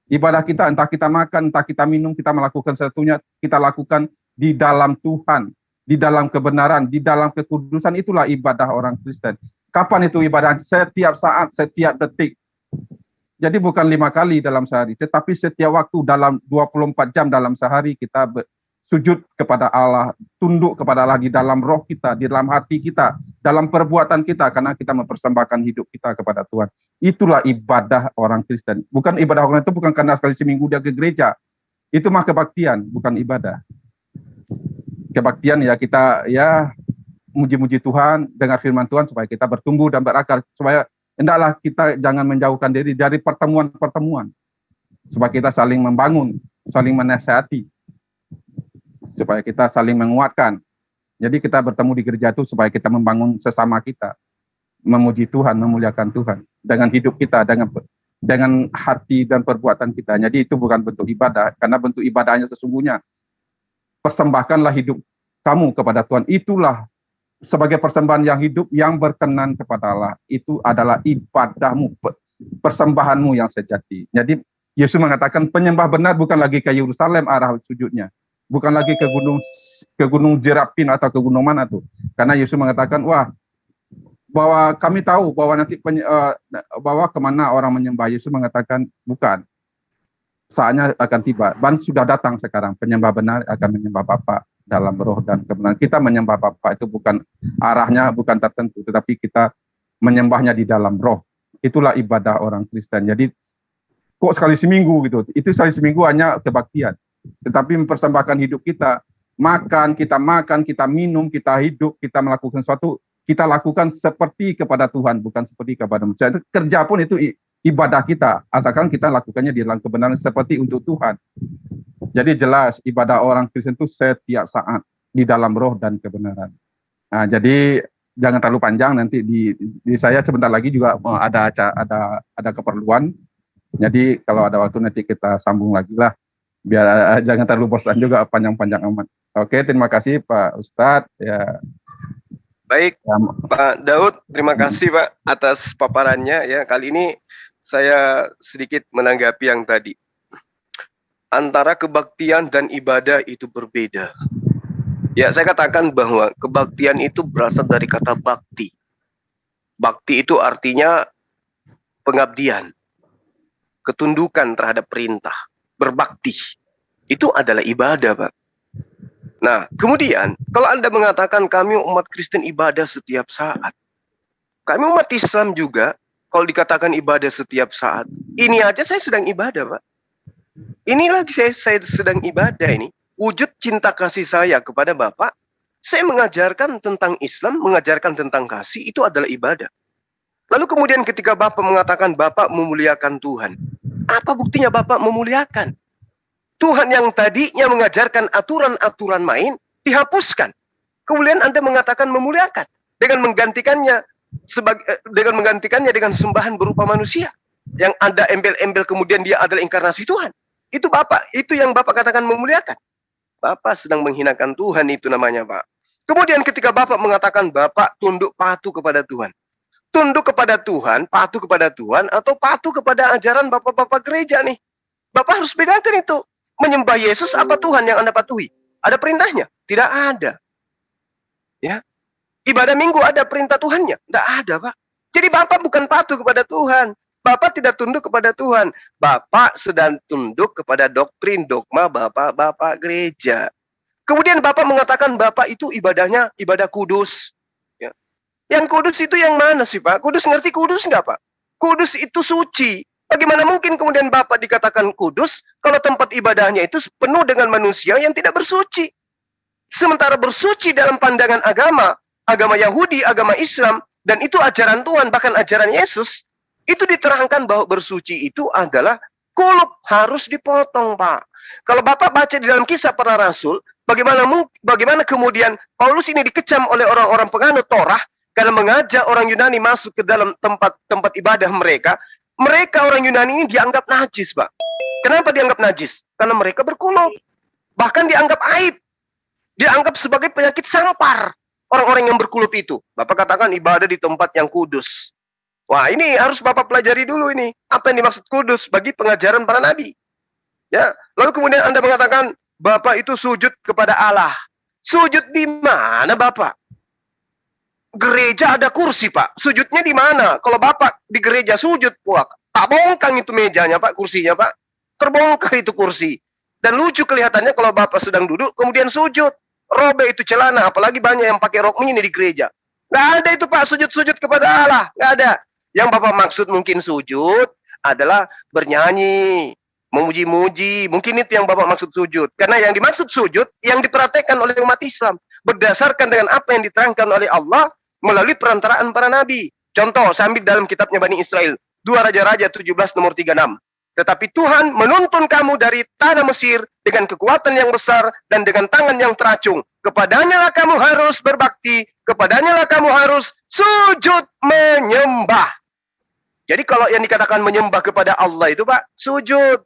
Ibadah kita, entah kita makan, entah kita minum, kita melakukan sesuatunya, kita lakukan di dalam Tuhan, di dalam kebenaran, di dalam kekudusan. Itulah ibadah orang Kristen. Kapan itu ibadah? Setiap saat, setiap detik. Jadi bukan 5 kali dalam sehari, tetapi setiap waktu dalam 24 jam dalam sehari kita sujud kepada Allah, tunduk kepada Allah di dalam roh kita, di dalam hati kita, dalam perbuatan kita, karena kita mempersembahkan hidup kita kepada Tuhan. Itulah ibadah orang Kristen. Bukan ibadah orang itu bukan karena sekali seminggu dia ke gereja. Itu mah kebaktian, bukan ibadah. Kebaktian ya kita ya muji-muji Tuhan, dengar firman Tuhan supaya kita bertumbuh dan berakar, supaya hendaklah kita jangan menjauhkan diri dari pertemuan-pertemuan, supaya kita saling membangun, saling menasihati, supaya kita saling menguatkan. Jadi kita bertemu di gereja itu supaya kita membangun sesama kita, memuji Tuhan, memuliakan Tuhan dengan hidup kita, dengan hati dan perbuatan kita. Jadi itu bukan bentuk ibadah, karena bentuk ibadahnya sesungguhnya persembahkanlah hidup kamu kepada Tuhan. Itulah sebagai persembahan yang hidup, yang berkenan kepada Allah. Itu adalah ibadahmu, persembahanmu yang sejati. Jadi Yesus mengatakan penyembah benar bukan lagi ke Yerusalem arah sujudnya, bukan lagi ke gunung Jerapin atau ke gunung mana tuh. Karena Yesus mengatakan, bahwa kami tahu bahwa nanti bahwa kemana orang menyembah. Yesus mengatakan bukan, saatnya akan tiba, dan sudah datang sekarang. Penyembah benar akan menyembah Bapa dalam roh dan kebenaran. Kita menyembah Bapa itu bukan arahnya, bukan tertentu, tetapi kita menyembahnya di dalam roh. Itulah ibadah orang Kristen. Jadi kok sekali seminggu gitu? Itu sekali seminggu hanya kebaktian. Tetapi mempersembahkan hidup kita, kita minum, kita hidup, kita melakukan sesuatu, kita lakukan seperti kepada Tuhan, bukan seperti kepada manusia. Kerja pun itu ibadah kita, asalkan kita lakukannya di dalam kebenaran seperti untuk Tuhan. Jadi jelas ibadah orang Kristen itu setiap saat di dalam roh dan kebenaran. Nah, jadi jangan terlalu panjang, nanti di saya sebentar lagi juga ada keperluan. Jadi kalau ada waktu nanti kita sambung lagi lah, biar jangan terlalu bosan juga panjang-panjang amat. Oke, terima kasih Pak Ustadz. Ya. Baik, Pak Daud, terima kasih Pak atas paparannya ya. Kali ini saya sedikit menanggapi yang tadi. Antara kebaktian dan ibadah itu berbeda. Ya, saya katakan bahwa kebaktian itu berasal dari kata bakti. Bakti itu artinya pengabdian, ketundukan terhadap perintah, berbakti. Itu adalah ibadah, Pak. Nah, kemudian kalau Anda mengatakan kami umat Kristen ibadah setiap saat, kami umat Islam juga kalau dikatakan ibadah setiap saat, ini aja saya sedang ibadah, Pak. Ini lagi saya sedang ibadah ini. Wujud cinta kasih saya kepada Bapak, saya mengajarkan tentang Islam, mengajarkan tentang kasih, itu adalah ibadah. Lalu kemudian ketika Bapak mengatakan Bapak memuliakan Tuhan, apa buktinya Bapak memuliakan? Tuhan yang tadinya mengajarkan aturan-aturan main dihapuskan. Kemudian Anda mengatakan memuliakan dengan menggantikannya dengan sembahan berupa manusia yang ada embel-embel, kemudian dia adalah inkarnasi Tuhan. Itu Bapak, itu yang Bapak katakan memuliakan. Bapak sedang menghinakan Tuhan, itu namanya, Pak. Kemudian ketika Bapak mengatakan Bapak tunduk patuh kepada Tuhan. Tunduk kepada Tuhan, patuh kepada Tuhan, atau patuh kepada ajaran Bapak-bapak gereja nih. Bapak harus bedakan itu. Menyembah Yesus apa Tuhan yang Anda patuhi? Ada perintahnya? Tidak ada. Ya. Ibadah minggu ada perintah Tuhannya? Tidak ada, Pak. Jadi Bapak bukan patuh kepada Tuhan. Bapak tidak tunduk kepada Tuhan. Bapak sedang tunduk kepada doktrin, dogma Bapak-bapak gereja. Kemudian Bapak mengatakan Bapak itu ibadahnya ibadah kudus. Ya. Yang kudus itu yang mana sih, Pak? Kudus ngerti kudus nggak, Pak? Kudus itu suci. Bagaimana mungkin kemudian Bapak dikatakan kudus kalau tempat ibadahnya itu penuh dengan manusia yang tidak bersuci? Sementara bersuci dalam pandangan agama Yahudi, agama Islam, dan itu ajaran Tuhan, bahkan ajaran Yesus, itu diterangkan bahwa bersuci itu adalah kulub, harus dipotong, Pak. Kalau Bapak baca di dalam Kisah Para Rasul, bagaimana kemudian Paulus ini dikecam oleh orang-orang penganut Torah karena mengajak orang Yunani masuk ke dalam tempat ibadah mereka. Mereka orang Yunani ini dianggap najis, Pak. Kenapa dianggap najis? Karena mereka berkulub. Bahkan dianggap aib. Dianggap sebagai penyakit sampar. Orang-orang yang berkulub itu. Bapak katakan ibadah di tempat yang kudus. Wah, ini harus Bapak pelajari dulu ini. Apa yang dimaksud kudus bagi pengajaran para nabi. Ya, lalu kemudian Anda mengatakan Bapak itu sujud kepada Allah. Sujud di mana, Bapak? Gereja ada kursi, Pak. Sujudnya di mana? Kalau Bapak di gereja sujud, wah, tak bongkang itu mejanya, Pak, kursinya, Pak. Terbongkar itu kursi. Dan lucu kelihatannya kalau Bapak sedang duduk, kemudian sujud. Robek itu celana, apalagi banyak yang pakai rok mini di gereja. Nggak ada itu, Pak, sujud-sujud kepada Allah. Nggak ada. Yang Bapak maksud mungkin sujud adalah bernyanyi, memuji-muji. Mungkin itu yang Bapak maksud sujud. Karena yang dimaksud sujud, yang diperhatikan oleh umat Islam. Berdasarkan dengan apa yang diterangkan oleh Allah melalui perantaraan para nabi. Contoh, saya ambil dalam kitabnya Bani Israel. 2 Raja-Raja 17 nomor 36. Tetapi Tuhan menuntun kamu dari tanah Mesir dengan kekuatan yang besar dan dengan tangan yang teracung. Kepadanya lah kamu harus berbakti. Kepadanya lah kamu harus sujud menyembah. Jadi kalau yang dikatakan menyembah kepada Allah itu, Pak, sujud.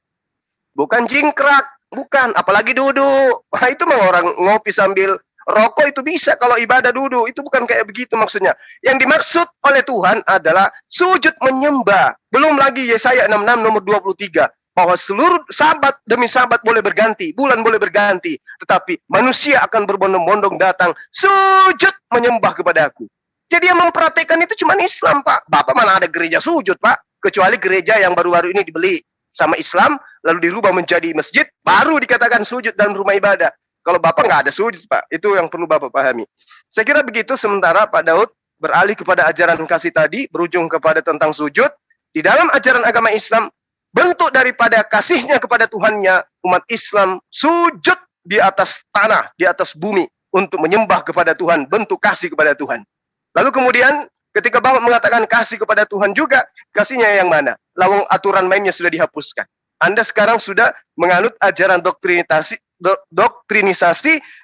Bukan jingkrak. Bukan. Apalagi duduk. Wah, itu mah orang ngopi sambil rokok itu bisa kalau ibadah duduk. Itu bukan kayak begitu maksudnya. Yang dimaksud oleh Tuhan adalah sujud menyembah. Belum lagi Yesaya 66 nomor 23. Bahwa seluruh sabat demi sabat boleh berganti. Bulan boleh berganti. Tetapi manusia akan berbondong-bondong datang. Sujud menyembah kepada aku. Jadi yang memperhatikan itu cuma Islam, Pak. Bapak mana ada gereja sujud, Pak. Kecuali gereja yang baru-baru ini dibeli sama Islam. Lalu dirubah menjadi masjid. Baru dikatakan sujud dalam rumah ibadah. Kalau Bapak nggak ada sujud, Pak. Itu yang perlu Bapak pahami. Saya kira begitu sementara Pak Daud beralih kepada ajaran kasih tadi, berujung kepada tentang sujud. Di dalam ajaran agama Islam, bentuk daripada kasihnya kepada Tuhannya, umat Islam sujud di atas tanah, di atas bumi, untuk menyembah kepada Tuhan, bentuk kasih kepada Tuhan. Lalu kemudian, ketika Bapak mengatakan kasih kepada Tuhan juga, kasihnya yang mana? Lawang aturan mainnya sudah dihapuskan. Anda sekarang sudah menganut ajaran doktrinisasi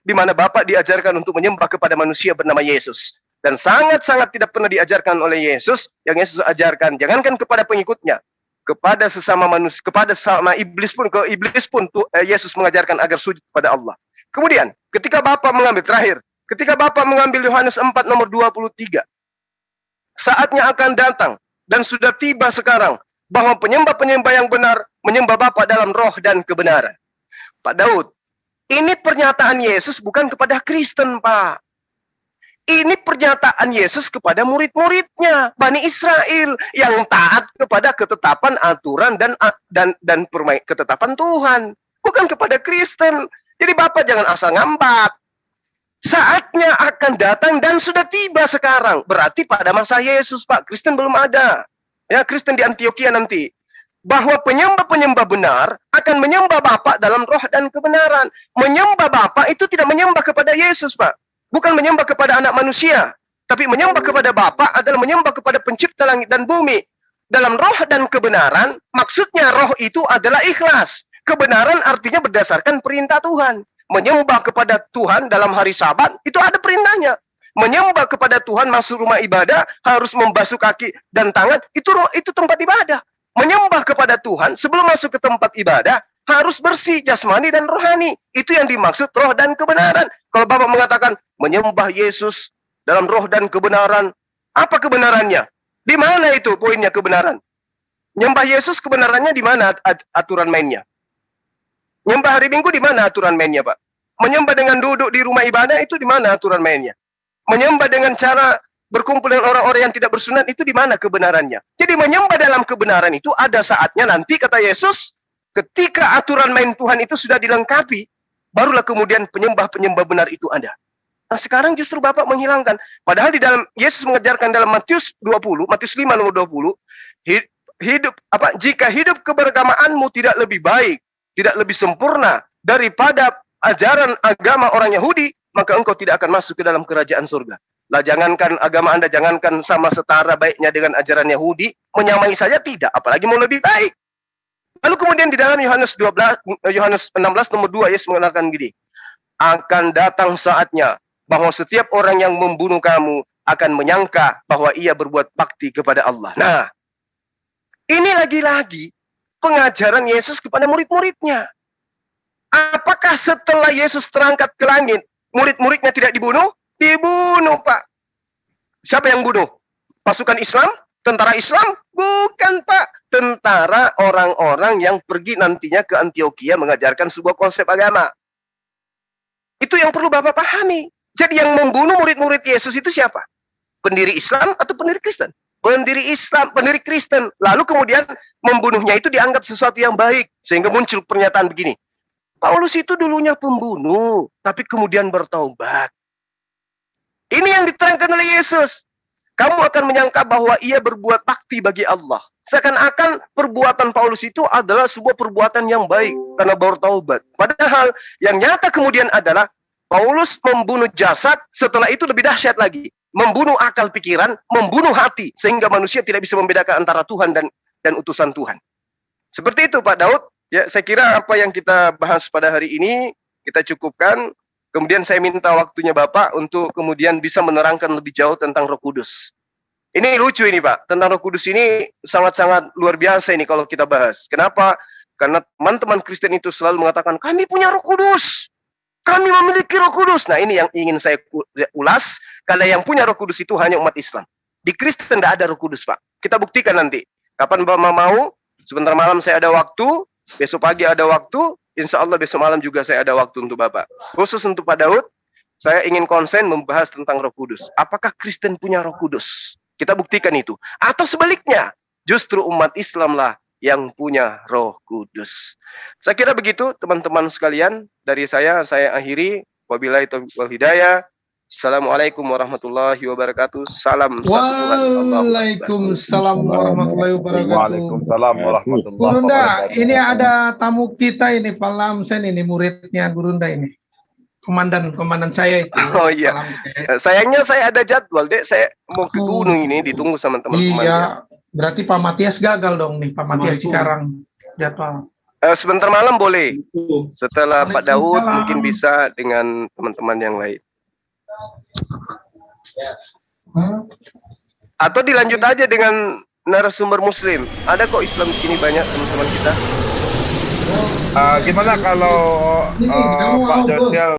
di mana Bapak diajarkan untuk menyembah kepada manusia bernama Yesus. Dan sangat-sangat tidak pernah diajarkan oleh Yesus, yang Yesus ajarkan, jangankan kepada pengikutnya, kepada sesama manusia, kepada sama iblis pun, Yesus mengajarkan agar sujud kepada Allah. Kemudian, ketika Bapak mengambil Yohanes 4 nomor 23, saatnya akan datang, dan sudah tiba sekarang, bahwa penyembah-penyembah yang benar, menyembah Bapa dalam roh dan kebenaran. Pak Daud, ini pernyataan Yesus bukan kepada Kristen, Pak. Ini pernyataan Yesus kepada murid-muridnya, Bani Israel, yang taat kepada ketetapan aturan dan ketetapan Tuhan. Bukan kepada Kristen. Jadi Bapak jangan asal ngambak. Saatnya akan datang dan sudah tiba sekarang. Berarti pada masa Yesus, Pak. Kristen belum ada. Ya, Kristen di Antioquia nanti. Bahwa penyembah-penyembah benar akan menyembah Bapa dalam roh dan kebenaran. Menyembah Bapa itu tidak menyembah kepada Yesus, Pak. Bukan menyembah kepada anak manusia. Tapi menyembah kepada Bapa adalah menyembah kepada pencipta langit dan bumi. Dalam roh dan kebenaran, maksudnya roh itu adalah ikhlas. Kebenaran artinya berdasarkan perintah Tuhan. Menyembah kepada Tuhan dalam hari Sabat, itu ada perintahnya. Menyembah kepada Tuhan masuk rumah ibadah, harus membasuh kaki dan tangan, itu tempat ibadah. Menyembah kepada Tuhan sebelum masuk ke tempat ibadah, harus bersih jasmani dan rohani. Itu yang dimaksud roh dan kebenaran. Kalau Bapak mengatakan menyembah Yesus dalam roh dan kebenaran, apa kebenarannya? Di mana itu poinnya kebenaran? Menyembah Yesus kebenarannya di mana aturan mainnya? Menyembah hari Minggu di mana aturan mainnya, Pak? Menyembah dengan duduk di rumah ibadah itu di mana aturan mainnya? Menyembah dengan cara berkumpul dengan orang-orang yang tidak bersunat itu di mana kebenarannya? Jadi menyembah dalam kebenaran itu ada saatnya nanti, kata Yesus, ketika aturan main Tuhan itu sudah dilengkapi, barulah kemudian penyembah-penyembah benar itu ada. Nah, sekarang justru Bapak menghilangkan. Padahal di dalam Yesus mengajarkan dalam Matius 20, Matius 5 nomor 20, jika hidup keberagamaanmu tidak lebih baik, tidak lebih sempurna daripada ajaran agama orang Yahudi, maka engkau tidak akan masuk ke dalam kerajaan surga. Lah, jangankan agama Anda, jangankan sama setara baiknya dengan ajaran Yahudi, menyamai saja tidak, apalagi mau lebih baik. Lalu kemudian di dalam Yohanes 16 nomor 2 Yesus mengatakan gini, akan datang saatnya bahwa setiap orang yang membunuh kamu akan menyangka bahwa ia berbuat bakti kepada Allah. Nah, ini lagi-lagi pengajaran Yesus kepada murid-muridnya. Apakah setelah Yesus terangkat ke langit, murid-muridnya tidak dibunuh? Dibunuh, Pak. Siapa yang bunuh? Pasukan Islam? Tentara Islam? Bukan, Pak. Tentara orang-orang yang pergi nantinya ke Antioquia mengajarkan sebuah konsep agama. Itu yang perlu Bapak pahami. Jadi yang membunuh murid-murid Yesus itu siapa? Pendiri Islam atau pendiri Kristen? Pendiri Islam, pendiri Kristen. Lalu kemudian membunuhnya itu dianggap sesuatu yang baik. Sehingga muncul pernyataan begini. Paulus itu dulunya pembunuh, tapi kemudian bertaubat. Ini yang diterangkan oleh Yesus. Kamu akan menyangka bahwa ia berbuat bakti bagi Allah. Seakan-akan perbuatan Paulus itu adalah sebuah perbuatan yang baik karena bertaubat. Padahal yang nyata kemudian adalah Paulus membunuh jasad, setelah itu lebih dahsyat lagi. Membunuh akal pikiran, membunuh hati. Sehingga manusia tidak bisa membedakan antara Tuhan dan utusan Tuhan. Seperti itu Pak Daud. Ya, saya kira apa yang kita bahas pada hari ini, kita cukupkan. Kemudian saya minta waktunya Bapak untuk kemudian bisa menerangkan lebih jauh tentang Roh Kudus. Ini lucu ini Pak, tentang Roh Kudus ini sangat-sangat luar biasa ini kalau kita bahas. Kenapa? Karena teman-teman Kristen itu selalu mengatakan, kami punya Roh Kudus. Kami memiliki Roh Kudus. Nah ini yang ingin saya ulas, karena yang punya Roh Kudus itu hanya umat Islam. Di Kristen tidak ada Roh Kudus Pak. Kita buktikan nanti. Kapan Bapak mau, sebentar malam saya ada waktu, besok pagi ada waktu, insya Allah besok malam juga saya ada waktu untuk Bapak. Khusus untuk Pak Daud, saya ingin konsen membahas tentang Roh Kudus. Apakah Kristen punya Roh Kudus? Kita buktikan itu. Atau sebaliknya, justru umat Islamlah yang punya Roh Kudus. Saya kira begitu teman-teman sekalian. Dari saya akhiri. Wabillahi taufiq wal hidayah. Assalamualaikum warahmatullahi wabarakatuh. Salam satu Tuhan. Waalaikumsalam warahmatullahi wabarakatuh. Waalaikumsalam warahmatullahi Gurunda, wabarakatuh. ini ada tamu kita ini, Pak Lamsen ini, muridnya Gurunda ini. Komandan saya itu. Oh iya. Sayangnya saya ada jadwal, Dek. Saya mau ke gunung ini, ditunggu sama teman-teman. Iya, berarti Pak Matias gagal dong nih, Pak Matias Cikarang jadwal. Sebentar malam boleh. Setelah Pak Daud Waalaikumsalam. mungkin bisa dengan teman-teman yang lain. Atau dilanjut aja dengan narasumber Muslim. Ada kok Islam di sini banyak teman-teman kita. Gimana kalau Pak Josiel